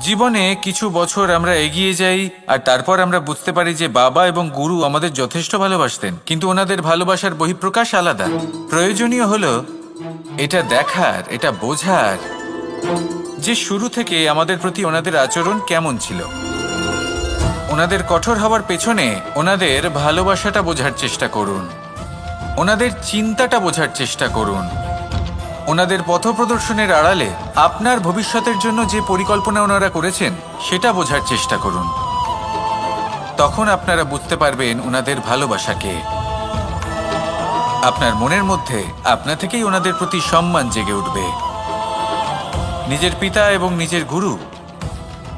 জীবনে কিছু বছর আমরা এগিয়ে যাই আর তারপর আমরা বুঝতে পারি যে বাবা এবং গুরু আমাদের যথেষ্ট ভালোবাসতেন, কিন্তু ওনাদের ভালোবাসার বহিঃপ্রকাশ আলাদা। প্রয়োজনীয় হলো এটা দেখার, এটা বোঝার যে শুরু থেকে আমাদের প্রতি ওনাদের আচরণ কেমন ছিল। ওনাদের কঠোর হওয়ার পেছনে ওনাদের ভালোবাসাটা বোঝার চেষ্টা করুন, ওনাদের চিন্তাটা বোঝার চেষ্টা করুন, ওনাদের পথপ্রদর্শনের আড়ালে আপনার ভবিষ্যতের জন্য যে পরিকল্পনা ওনারা করেছেন সেটা বোঝার চেষ্টা করুন। তখন আপনারা বুঝতে পারবেন ওনাদের ভালোবাসাকে। আপনার মনের মধ্যে আপনা থেকেই ওনাদের প্রতি সম্মান জেগে উঠবে। নিজের পিতা এবং নিজের গুরু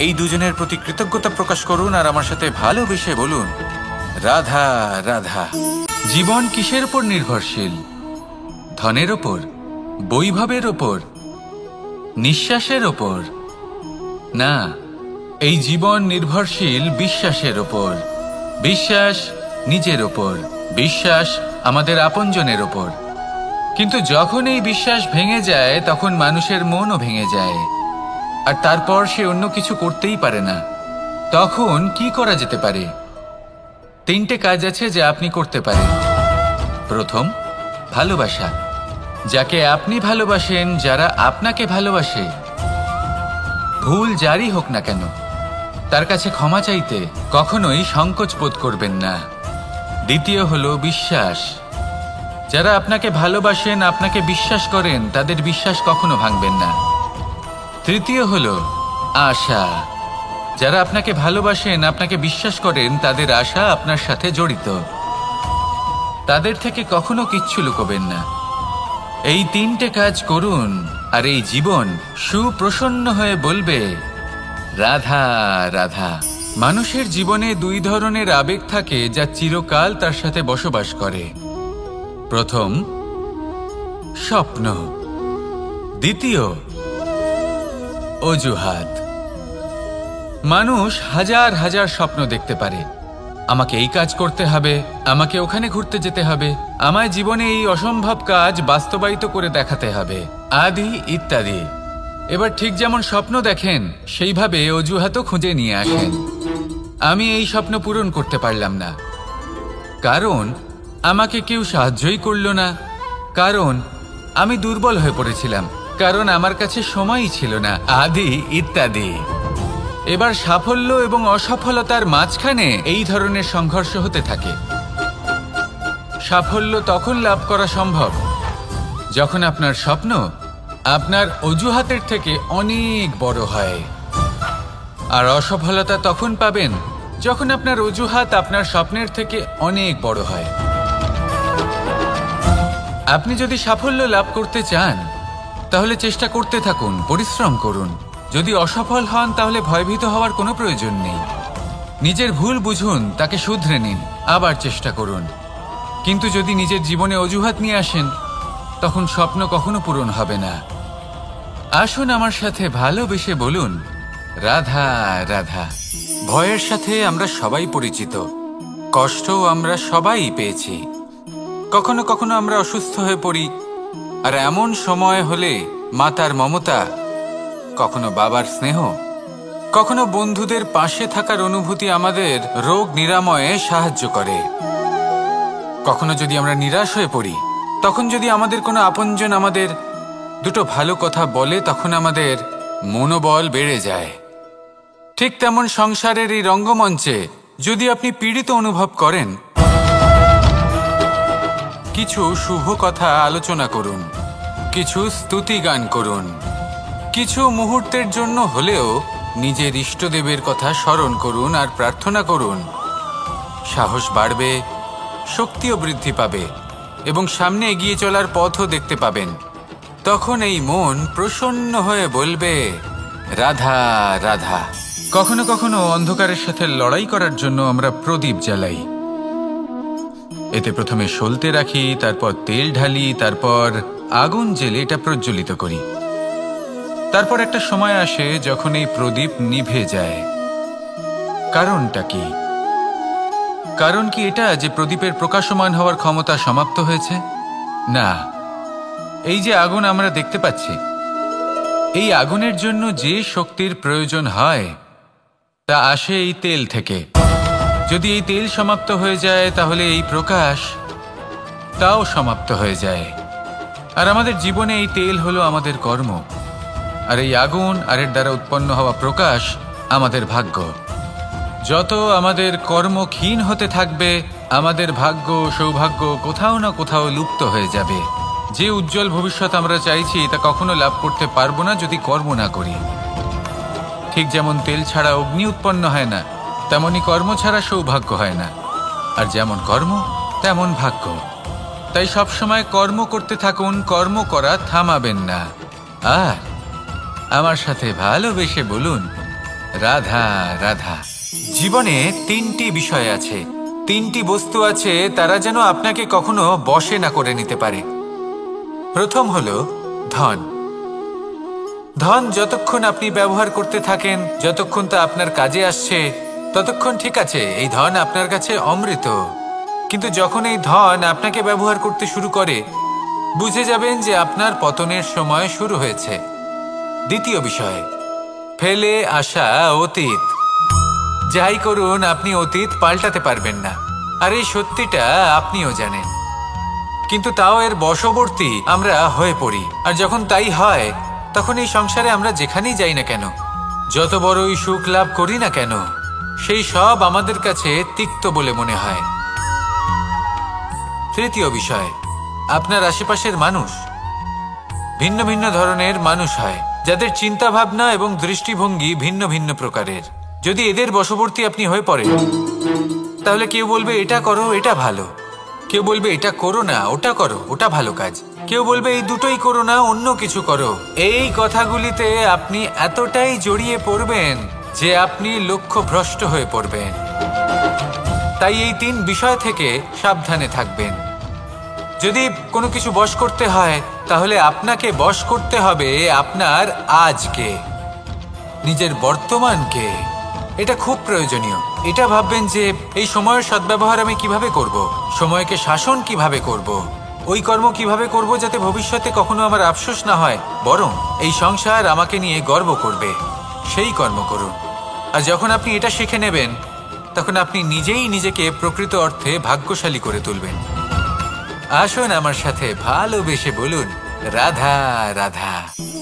এই দুজনের প্রতি কৃতজ্ঞতা প্রকাশ করুন আর আমার সাথে ভালোবেসে বলুন, রাধা রাধা। জীবন কিসের উপর নির্ভরশীল? ধনের ওপর, বৈভবের ওপর, নিঃশ্বাসের ওপর? না, এই জীবন নির্ভরশীল বিশ্বাসের ওপর। বিশ্বাস নিজের ওপর, বিশ্বাস আমাদের আপনজনের ওপর। কিন্তু যখন এই বিশ্বাস ভেঙে যায় তখন মানুষের মনও ভেঙে যায়, আর তারপর সে অন্য কিছু করতেই পারে না। তখন কি করা যেতে পারে? 3টে কাজ আছে যা আপনি করতে পারেন। প্রথম, ভালোবাসা। যাকে আপনি ভালোবাসেন, যারা আপনাকে ভালোবাসে, ভুল যারই হোক না কেন, তার কাছে ক্ষমা চাইতে কখনোই সংকোচ বোধ করবেন না। দ্বিতীয় হলো বিশ্বাস। যারা আপনাকে ভালোবাসেন, আপনাকে বিশ্বাস করেন, তাদের বিশ্বাস কখনো ভাঙবেন না। তৃতীয় হলো আশা। যারা আপনাকে ভালোবাসেন, আপনাকে বিশ্বাস করেন, তাদের আশা আপনার সাথে জড়িত, তাদের থেকে কখনো কিচ্ছু লুকোবেন না। এই 3টে কাজ করুন আর এই জীবন সুপ্রসন্ন হয়ে বলবে, রাধা রাধা। মানুষের জীবনে 2 ধরনের আবেগ থাকে যা চিরকাল তার সাথে বসবাস করে। প্রথম, স্বপ্ন। দ্বিতীয়, অজুহাত। মানুষ হাজার হাজার স্বপ্ন দেখতে পারে। আমাকে এই কাজ করতে হবে, আমাকে ওখানে ঘুরতে যেতে হবে, আমায় জীবনে এই অসম্ভব কাজ বাস্তবায়িত করে দেখাতে হবে, আদি ইত্যাদি। এবার ঠিক যেমন স্বপ্ন দেখেন সেইভাবে অজুহাতও খুঁজে নিয়ে আসেন। আমি এই স্বপ্ন পূরণ করতে পারলাম না, কারণ আমাকে কেউ সাহায্যই করল না, কারণ আমি দুর্বল হয়ে পড়েছিলাম, কারণ আমার কাছে সময়ই ছিল না, আদি ইত্যাদি। এবার সাফল্য এবং অসফলতার মাঝখানে এই ধরনের সংঘর্ষ হতে থাকে। সাফল্য তখন লাভ করা সম্ভব যখন আপনার স্বপ্ন আপনার অজুহাতের থেকে অনেক বড় হয়, আর অসফলতা তখন পাবেন যখন আপনার অজুহাত আপনার স্বপ্নের থেকে অনেক বড় হয়। আপনি যদি সাফল্য লাভ করতে চান তাহলে চেষ্টা করতে থাকুন, পরিশ্রম করুন। যদি অসফল হন তাহলে ভয়ভীত হওয়ার কোনো প্রয়োজন নেই। নিজের ভুল বুঝুন, তাকে শুধরে নিন, আবার চেষ্টা করুন। কিন্তু যদি নিজের জীবনে অজুহাত নিয়ে আসেন তখন স্বপ্ন কখনো পূরণ হবে না। আসুন আমার সাথে ভালোবেসে বলুন, রাধা রাধা। ভয়ের সাথে আমরা সবাই পরিচিত, কষ্টও আমরা সবাই পেয়েছি। কখনো কখনো আমরা অসুস্থ হয়ে পড়ি, আর এমন সময় হলে মাতার মমতা, কখনো বাবার স্নেহ, কখনো বন্ধুদের পাশে থাকার অনুভূতি আমাদের রোগ নিরাময়ে সাহায্য করে। কখনো যদি আমরা নিরাশ হয়ে পড়ি, তখন যদি আমাদের কোনো আপনজন আমাদের দুটো ভালো কথা বলে, তখন আমাদের মনোবল বেড়ে যায়। ঠিক তেমন সংসারের এই রঙ্গমঞ্চে যদি আপনি পীড়িত অনুভব করেন, কিছু শুভ কথা আলোচনা করুন, কিছু স্তুতি গান করুন, কিছু মুহূর্তের জন্য হলেও নিজের ইষ্টদেবের কথা স্মরণ করুন আর প্রার্থনা করুন। সাহস বাড়বে, শক্তিও বৃদ্ধি পাবে এবং সামনে এগিয়ে চলার পথও দেখতে পাবেন। তখন এই মন প্রসন্ন হয়ে বলবে, রাধা রাধা। কখনো কখনো অন্ধকারের সাথে লড়াই করার জন্য আমরা প্রদীপ জ্বালাই। এতে প্রথমে সলতে রাখি, তারপর তেল ঢালি, তারপর আগুন জেলে এটা প্রজ্বলিত করি। তারপর একটা সময় আসে যখন এই প্রদীপ নিভে যায়। কারণটা কি? কারণ কি এটা যে প্রদীপের প্রকাশমান হওয়ার ক্ষমতা সমাপ্ত হয়েছে? না, এই যে আগুন আমরা দেখতে পাচ্ছি, এই আগুনের জন্য যে শক্তির প্রয়োজন হয় তা আসে এই তেল থেকে। যদি এই তেল সমাপ্ত হয়ে যায় তাহলে এই প্রকাশ তাও সমাপ্ত হয়ে যায়। আর আমাদের জীবনে এই তেল হলো আমাদের কর্ম, আর এই আগুন আর এর দ্বারা উৎপন্ন হওয়া প্রকাশ আমাদের ভাগ্য। যত আমাদের কর্ম ক্ষীণ হতে থাকবে, আমাদের ভাগ্য সৌভাগ্য কোথাও না কোথাও লুপ্ত হয়ে যাবে। যে উজ্জ্বল ভবিষ্যৎ আমরা চাইছি তা কখনো লাভ করতে পারবো না যদি কর্ম না করি। ঠিক যেমন তেল ছাড়া অগ্নি উৎপন্ন হয় না, তেমনি কর্ম ছাড়া সৌভাগ্য হয় না। আর যেমন কর্ম তেমন ভাগ্য। তাই সবসময় কর্ম করতে থাকুন, কর্ম করা থামাবেন না। আর আমার সাথে ভালোবেসে বলুন, রাধা রাধা। জীবনে তিনটি বিষয় আছে, তিনটি বস্তু আছে, তারা যেন আপনাকে কখনো বশে না করে নিতে পারে। প্রথম হলো ধন। ধন যতক্ষণ আপনি ব্যবহার করতে থাকেন, যতক্ষণ তা আপনার কাজে আসছে, ততক্ষণ ঠিক আছে, এই ধন আপনার কাছে অমৃত। কিন্তু যখন এই ধন আপনাকে ব্যবহার করতে শুরু করে, বুঝে যাবেন যে আপনার পতনের সময় শুরু হয়েছে। দ্বিতীয় বিষয়, ফেলে আসা অতীত। যাই করুন, আপনি অতীত পাল্টাতে পারবেন না, আর এই সত্যিটা আপনিও জানেন। কিন্তু তাও এর বশবর্তী আমরা হয়ে পড়ি। আর যখন তাই হয়, তখন এই সংসারে আমরা যেখানেই যাই না কেন, যত বড়ই সুখ লাভ করি না কেন, সেই সব আমাদের কাছে তিক্ত বলে মনে হয়। তৃতীয় বিষয়, আপনার আশেপাশের মানুষ ভিন্ন ভিন্ন ধরনের মানুষ হয়, যাদের চিন্তা ভাবনা এবং দৃষ্টিভঙ্গি ভিন্ন ভিন্ন প্রকারের। যদি এদের বশবর্তী আপনি হয়ে পড়েন, তাহলে কেউ বলবে এটা করো, এটা ভালো। কেউ বলবে এটা করো না, ওটা করো, ওটা ভালো কাজ। কেউ বলবে এই দুটোই করো না, অন্য কিছু করো। এই কথাগুলিতে আপনি এতটাই জড়িয়ে পড়বেন যে আপনি লক্ষ্যভ্রষ্ট হয়ে পড়বেন। তাই এই তিন বিষয় থেকে সাবধানে থাকবেন। যদি কোনো কিছু বশ করতে হয়, তাহলে আপনাকে বশ করতে হবে আপনার আজকে, নিজের বর্তমানকে। এটা খুব প্রয়োজনীয়। এটা ভাববেন যে এই সময়ের সদ্ব্যবহার আমি কিভাবে করব, সময়কে শাসন কিভাবে করব, ওই কর্ম কিভাবে করব যাতে ভবিষ্যতে কখনো আমার আফসোস না হয়, বরং এই সংসার আমাকে নিয়ে গর্ব করবে, সেই কর্ম করুন। আর যখন আপনি এটা শিখে নেবেন, তখন আপনি নিজেই নিজেকে প্রকৃত অর্থে ভাগ্যশালী করে তুলবেন। আসুন আমার সাথে ভালোবেসে বলুন, রাধা রাধা।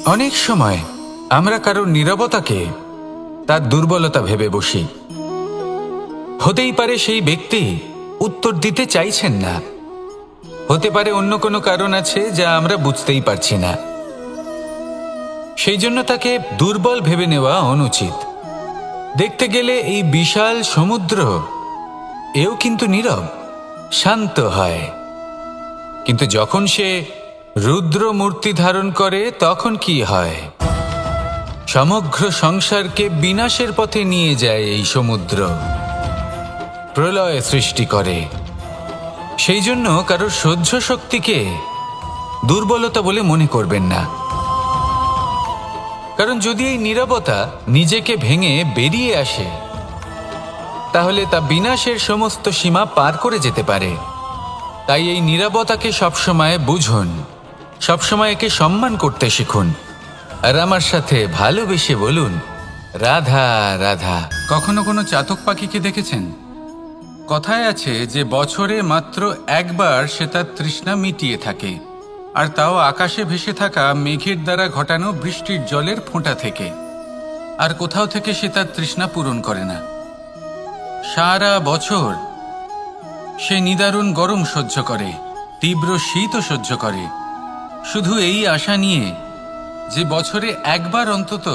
অনেক সময় আমরা কারোর নীরবতাকে তার দুর্বলতা ভেবে বসি। হতেই পারে সেই ব্যক্তি উত্তর দিতে চাইছেন না, হতে পারে অন্য কোনো কারণ আছে যা আমরা বুঝতেই পারছি না। সেই জন্য তাকে দুর্বল ভেবে নেওয়া অনুচিত। দেখতে গেলে এই বিশাল সমুদ্র এও কিন্তু নীরব, শান্ত হয়। কিন্তু যখন সে রুদ্র মূর্তি ধারণ করে তখন কি হয়? সমগ্র সংসারকে বিনাশের পথে নিয়ে যায় এই সমুদ্র, প্রলয় সৃষ্টি করে। সেই জন্য কারোর সহ্য শক্তিকে দুর্বলতা বলে মনে করবেন না। কারণ যদি এই নীরবতা নিজেকে ভেঙে বেরিয়ে আসে, তাহলে তা বিনাশের সমস্ত সীমা পার করে যেতে পারে। তাই এই নীরবতাকে সবসময় বুঝুন, সবসময় একে সম্মান করতে শিখুন, আর আমার সাথে ভালোবেসে বলুন, রাধা রাধা। কখনো কোনো চাতক পাখিকে দেখেছেন? কথায় আছে যে বছরে মাত্র একবার সে তার তৃষ্ণা মিটিয়ে থাকে, আর তাও আকাশে ভেসে থাকা মেঘের দ্বারা ঘটানো বৃষ্টির জলের ফোঁটা থেকে। আর কোথাও থেকে সে তার তৃষ্ণা পূরণ করে না। সারা বছর সে নিদারুণ গরম সহ্য করে, তীব্র শীতও সহ্য করে, শুধু এই আশা নিয়ে যে বছরে একবার অন্তত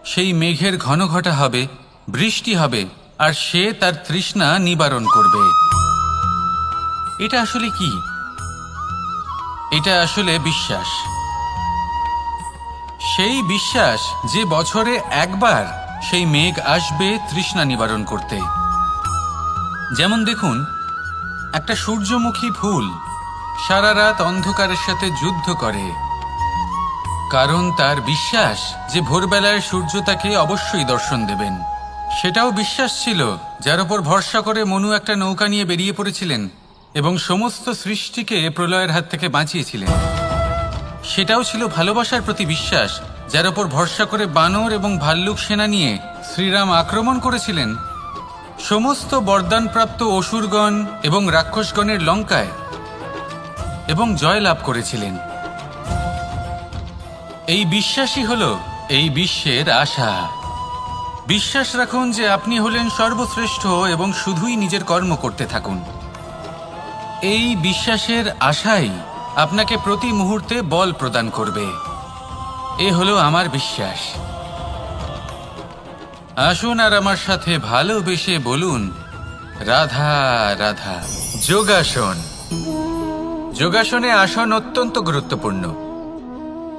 সেই মেঘের ঘন ঘটা হবে, বৃষ্টি হবে, আর সে তার তৃষ্ণা নিবারণ করবে। এটা আসলে কি? এটা আসলে বিশ্বাস। সেই বিশ্বাস যে বছরে একবার সেই মেঘ আসবে তৃষ্ণা নিবারণ করতে। যেমন দেখুন, একটা সূর্যমুখী ফুল সারা রাত অন্ধকারের সাথে যুদ্ধ করে, কারণ তার বিশ্বাস যে ভোরবেলায় সূর্য তাকে অবশ্যই দর্শন দেবেন। সেটাও বিশ্বাস ছিল যার উপর ভরসা করে মনু একটা নৌকা নিয়ে বেরিয়ে পড়েছিলেন এবং সমস্ত সৃষ্টিকে প্রলয়ের হাত থেকে বাঁচিয়েছিলেন। সেটাও ছিল ভালোবাসার প্রতি বিশ্বাস, যার উপর ভরসা করে বানর এবং ভাল্লুক সেনা নিয়ে শ্রীরাম আক্রমণ করেছিলেন সমস্ত বরদানপ্রাপ্ত অসুরগণ এবং রাক্ষসগণের লঙ্কায় এবং জয় লাভ করেছিলেন। এই বিশ্বাসই হলো এই বিশ্বের আশা। বিশ্বাস রাখুন যে আপনি হলেন সর্বশ্রেষ্ঠ এবং শুধুই নিজের কর্ম করতে থাকুন। এই বিশ্বাসের আশাই আপনাকে প্রতি মুহূর্তে বল প্রদান করবে। এ হলো আমার বিশ্বাস। আসুন আর আমার সাথে ভালোবেসে বলুন, রাধা রাধা। যোগাসন। যোগাসনে আসন অত্যন্ত গুরুত্বপূর্ণ।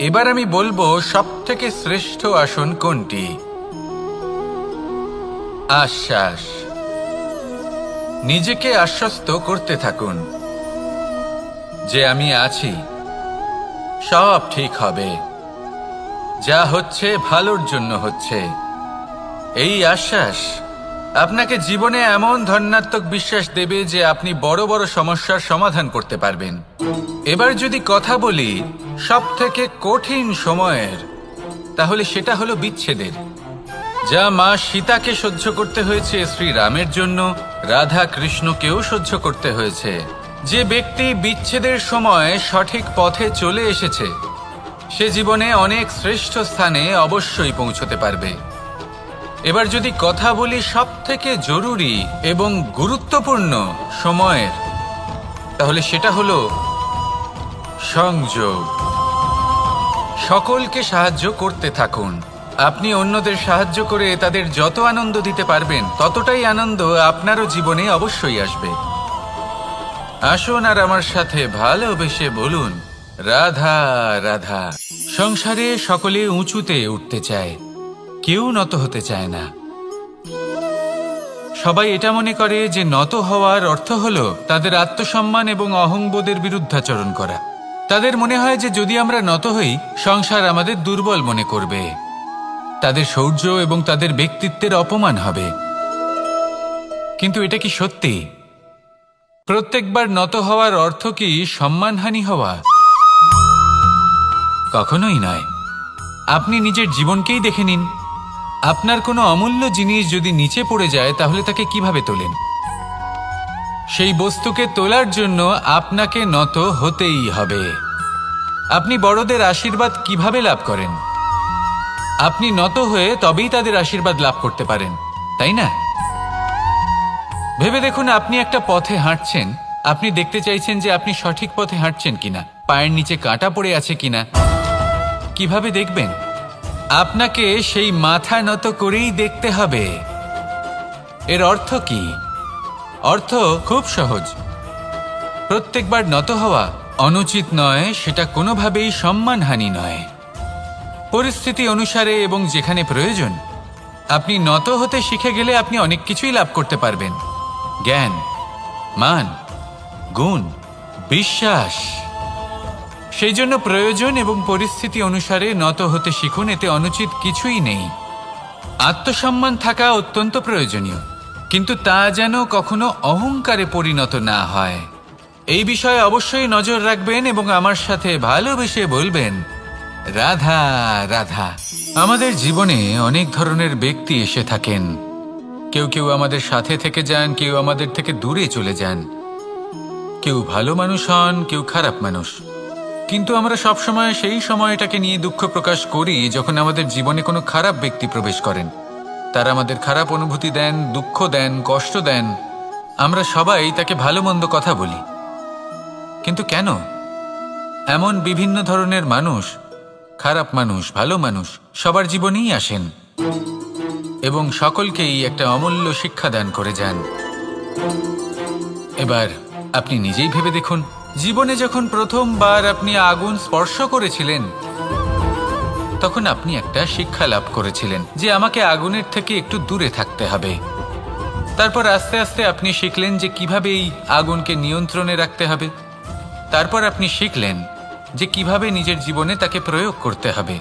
এবার আমি বলবো সবথেকে শ্রেষ্ঠ আসন কোনটি। আশ্বাস। নিজেকে আশ্বস্ত করতে থাকুন যে আমি আছি, সব ঠিক হবে, যা হচ্ছে ভালোর জন্য হচ্ছে। এই আশ্বাস আপনাকে জীবনে এমন ধন্যাত্মক বিশ্বাস দেবে যে আপনি বড় বড় সমস্যার সমাধান করতে পারবেন। এবার যদি কথা বলি সবথেকে কঠিন সময়ের, তাহলে সেটা হলো বিচ্ছেদের। যা মা সীতাকে সহ্য করতে হয়েছে শ্রীরামের জন্য, রাধা কৃষ্ণকেও সহ্য করতে হয়েছে। যে ব্যক্তি বিচ্ছেদের সময় সঠিক পথে চলে এসেছে, সে জীবনে অনেক শ্রেষ্ঠ স্থানে অবশ্যই পৌঁছতে পারবে। এবার যদি কথা বলি সবথেকে জরুরি এবং গুরুত্বপূর্ণ সময়ের, তাহলে সেটা হলো সংযোগ। সকলকে সাহায্য করতে থাকুন। আপনি অন্যদের সাহায্য করে তাদের যত আনন্দ দিতে পারবেন, ততটাই আনন্দ আপনারও জীবনে অবশ্যই আসবে। আসুন আর আমার সাথে ভালোবেসে বলুন, রাধা রাধা। সংসারে সকলে উঁচুতে উঠতে চায়, কেউ নত হতে চায় না। সবাই এটা মনে করে যে নত হওয়ার অর্থ হলো তাদের আত্মসম্মান এবং অহংবোধের বিরুদ্ধাচরণ করা। তাদের মনে হয় যে যদি আমরা নত হই, সংসার আমাদের দুর্বল মনে করবে, তাদের শৌর্য এবং তাদের ব্যক্তিত্বের অপমান হবে। কিন্তু এটা কি সত্যি? প্রত্যেকবার নত হওয়ার অর্থ কি সম্মানহানি হওয়া? কখনোই নয়। আপনি নিজের জীবনকেই দেখে নিন। আপনার কোনো অমূল্য জিনিস যদি নিচে পড়ে যায় তাহলে তাকে কিভাবে তোলেন? সেই বস্তুকে তোলার জন্য আপনাকে নত হতেই হবে। আপনি বড়দের আশীর্বাদ কিভাবে লাভ করেন? আপনি নত হয়ে তবেই তাদের আশীর্বাদ লাভ করতে পারেন, তাই না? ভেবে দেখুন, আপনি একটা পথে হাঁটছেন, আপনি দেখতে চাইছেন যে আপনি সঠিক পথে হাঁটছেন কিনা, পায়ের নিচে কাঁটা পড়ে আছে কিনা। কিভাবে দেখবেন? আপনাকে সেই মাথা নত করেই দেখতে হবে। এর অর্থ কি? অর্থ খুব সহজ। প্রত্যেকবার নত হওয়া অনুচিত নয়, সেটা কোনোভাবেই সম্মানহানি নয়। পরিস্থিতি অনুসারে এবং যেখানে প্রয়োজন আপনি নত হতে শিখে গেলে আপনি অনেক কিছুই লাভ করতে পারবেন। জ্ঞান, মান, গুণ, বিশ্বাস। সেই জন্য প্রয়োজন এবং পরিস্থিতি অনুসারে নত হতে শিখুন, এতে অনুচিত কিছুই নেই। আত্মসম্মান থাকা অত্যন্ত প্রয়োজনীয়, কিন্তু তা যেন কখনো অহংকারে পরিণত না হয়। এই বিষয়ে অবশ্যই নজর রাখবেন এবং আমার সাথে ভালোবেসে বলবেন, রাধা রাধা। আমাদের জীবনে অনেক ধরনের ব্যক্তি এসে থাকেন। কেউ কেউ আমাদের সাথে থেকে যান, কেউ আমাদের থেকে দূরে চলে যান। কেউ ভালো মানুষ হন, কেউ খারাপ মানুষ। কিন্তু আমরা সবসময় সেই সময়টাকে নিয়ে দুঃখ প্রকাশ করি যখন আমাদের জীবনে কোনো খারাপ ব্যক্তি প্রবেশ করেন। তারা আমাদের খারাপ অনুভূতি দেন, দুঃখ দেন, কষ্ট দেন। আমরা সবাই তাকে ভালো মন্দ কথা বলি। কিন্তু কেন? এমন বিভিন্ন ধরনের মানুষ, খারাপ মানুষ, ভালো মানুষ সবার জীবনেই আসেন এবং সকলকেই একটা অমূল্য শিক্ষা দান করে যান। এবার আপনি নিজেই ভেবে দেখুন, জীবনে যখন প্রথমবার আপনি আগুন স্পর্শ করেছিলেন তখন আপনি একটা শিক্ষা লাভ করেছিলেন যে আমাকে আগুনের থেকে একটু দূরে থাকতে হবে। তারপর আস্তে আস্তে আপনি শিখলেন যে কিভাবে এই আগুনকে নিয়ন্ত্রণে রাখতে হবে। তারপর আপনি শিখলেন যে কিভাবে নিজের জীবনে তাকে প্রয়োগ করতে হবে,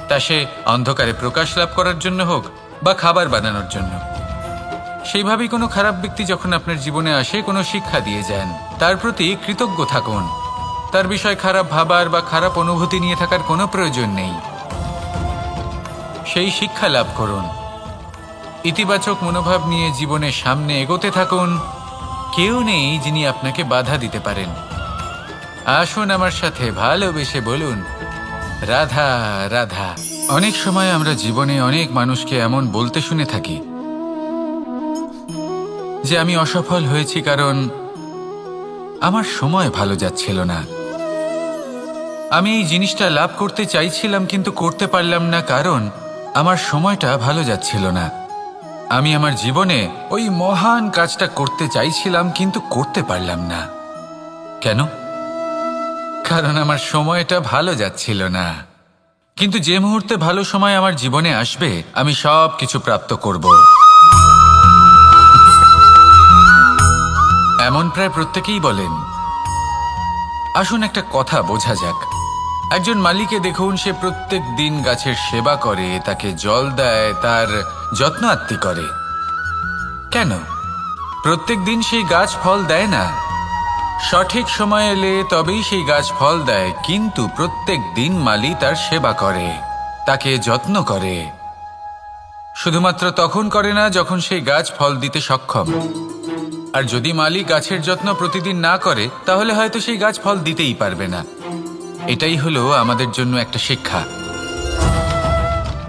তা সে অন্ধকারে প্রকাশ লাভ করার জন্য হোক বা খাবার বানানোর জন্য। সেইভাবেই কোনো খারাপ ব্যক্তি যখন আপনার জীবনে আসে কোনো শিক্ষা দিয়ে যান, তার প্রতি কৃতজ্ঞ থাকুন। তার বিষয় খারাপ ভাবার বা খারাপ অনুভূতি নিয়ে থাকার কোনো প্রয়োজন নেই। সেই শিক্ষা লাভ করুন, ইতিবাচক মনোভাব নিয়ে জীবনের সামনে এগোতে থাকুন। কেউ নেই যিনি আপনাকে বাধা দিতে পারেন। আসুন আমার সাথে ভালোবেসে বলুন, রাধা রাধা। অনেক সময় আমরা জীবনে অনেক মানুষকে এমন বলতে শুনে থাকি যে আমি অসফল হয়েছি কারণ আমার সময় ভালো যাচ্ছিল না। আমি এই জিনিসটা লাভ করতে চাইছিলাম কিন্তু করতে পারলাম না কারণ আমার সময়টা ভালো যাচ্ছিল না। আমি আমার জীবনে ওই মহান কাজটা করতে চাইছিলাম কিন্তু করতে পারলাম না। কেন? কারণ আমার সময়টা ভালো যাচ্ছিল না। কিন্তু যে মুহূর্তে ভালো সময় আমার জীবনে আসবে আমি সব কিছু প্রাপ্ত করব। এমন প্রায় প্রত্যেকেই বলেন। আসুন একটা কথা বোঝা যাক। একজন মালিকে দেখুন, সে প্রত্যেক দিন গাছের সেবা করে, তাকে জল দেয়, তার যত্ন আত্তি করে। কেন? প্রত্যেক দিন সেই গাছ ফল দেয় না। সঠিক সময় এলে তবেই সেই গাছ ফল দেয়, কিন্তু প্রত্যেক দিন মালি তার সেবা করে, তাকে যত্ন করে। শুধুমাত্র তখন করে না যখন সেই গাছ ফল দিতে সক্ষম। আর যদি মালি গাছের যত্ন প্রতিদিন না করে তাহলে হয়তো সেই গাছ ফল দিতেই পারবে না। এটাই হলো আমাদের জন্য একটা শিক্ষা।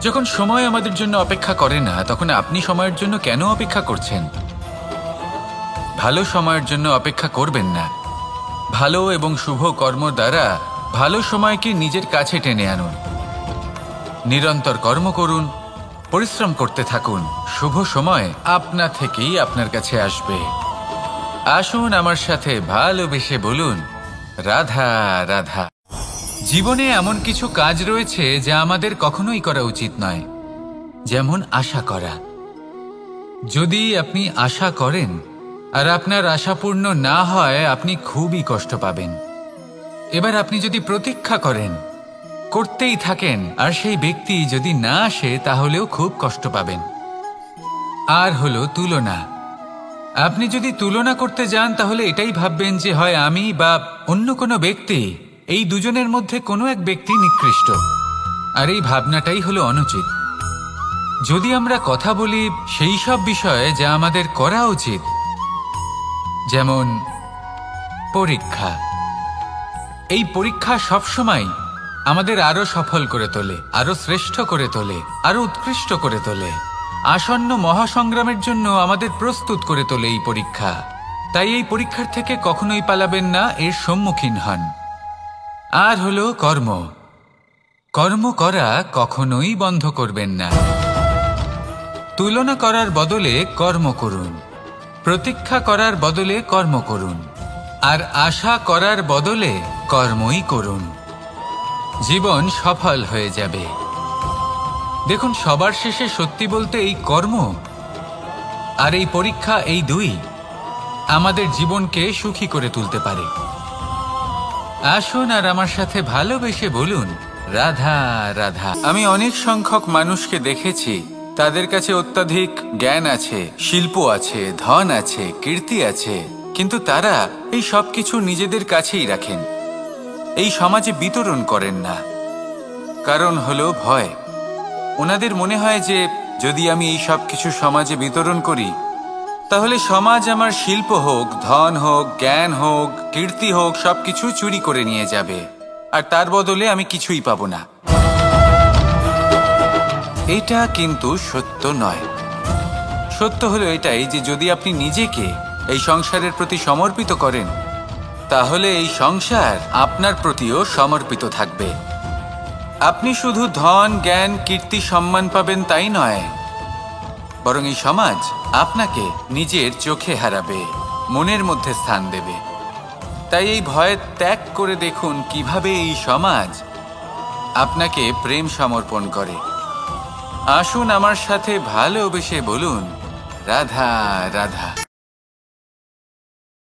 যখন সময় আমাদের জন্য অপেক্ষা করে না তখন আপনি সময়ের জন্য কেন অপেক্ষা করছেন? ভালো সময়ের জন্য অপেক্ষা করবেন না। ভালো এবং শুভ কর্ম দ্বারা ভালো সময়কে নিজের কাছে টেনে আনুন। নিরন্তর কর্ম করুন, পরিশ্রম করতে থাকুন। শুভ সময় আপনা থেকেই আপনার কাছে আসবে। আসুন আমার সাথে ভালোবেসে বলুন, রাধা রাধা। জীবনে এমন কিছু কাজ রয়েছে যা আমাদের কখনোই করা উচিত নয়, যেমন আশা করা। যদি আপনি আশা করেন আর আপনার আশা পূর্ণ না হয় আপনি খুবই কষ্ট পাবেন। এবার আপনি যদি প্রতীক্ষা করেন, করতেই থাকেন, আর সেই ব্যক্তি যদি না আসে তাহলেও খুব কষ্ট পাবেন। আর হলো তুলনা। আপনি যদি তুলনা করতে যান তাহলে এটাই ভাববেন যে হয় আমি বা অন্য কোনো ব্যক্তি, এই দুজনের মধ্যে কোনো এক ব্যক্তি নিকৃষ্ট। আর এই ভাবনাটাই হলো অনুচিত। যদি আমরা কথা বলি সেই সব বিষয়ে যা আমাদের করা উচিত, যেমন পরীক্ষা। এই পরীক্ষা সবসময় আমাদের আরো সফল করে তোলে, আরো শ্রেষ্ঠ করে তোলে, আরো উৎকৃষ্ট করে তোলে। আসন্ন মহাসংগ্রামের জন্য আমাদের প্রস্তুত করে তোলে এই পরীক্ষা। তাই এই পরীক্ষার থেকে কখনোই পালাবেন না, এর সম্মুখীন হন। আর হলো কর্ম। কর্ম করা কখনোই বন্ধ করবেন না। তুলনা করার বদলে কর্ম করুন, প্রতীক্ষা করার বদলে কর্ম করুন, আর আশা করার বদলে কর্মই করুন। জীবন সফল হয়ে যাবে। দেখুন, সবার শেষে সত্যি বলতে এই কর্ম আর এই পরীক্ষা, এই দুই আমাদের জীবনকে সুখী করে তুলতে পারে। আসুন আর আমার সাথে ভালোবেসে বলুন, রাধা রাধা। আমি অনেক সংখ্যক মানুষকে দেখেছি, তাদের কাছে অত্যাধিক জ্ঞান আছে, শিল্প আছে, ধন আছে, কীর্তি আছে, কিন্তু তারা এই সব কিছু নিজেদের কাছেই রাখেন, এই সমাজে বিতরণ করেন না। কারণ হলো ভয়। ওনাদের মনে হয় যে যদি আমি এই সব কিছু সমাজে বিতরণ করি, তাহলে সমাজ আমার শিল্প হোক, ধন হোক, জ্ঞান হোক, কীর্তি হোক, সবকিছু চুরি করে নিয়ে যাবে, আর তার বদলে আমি কিছুই পাবো না। এটা কিন্তু সত্য নয়। সত্য হলো এটাই যে যদি আপনি নিজেকে এই সংসারের প্রতি সমর্পিত করেন, তাহলে এই সংসার আপনার প্রতিও সমর্পিত থাকবে। আপনি শুধু ধন, জ্ঞান, কীর্তি, সম্মান পাবেন তাই নয়, বরং এই সমাজ আপনাকে নিজের চোখে হারাবে, মনের মধ্যে স্থান দেবে। তাই এই ভয় ত্যাগ করে দেখুন কিভাবে এই সমাজ আপনাকে প্রেম সমর্পণ করে। আসুন আমার সাথে ভালোবেসে বলুন, রাধা রাধা।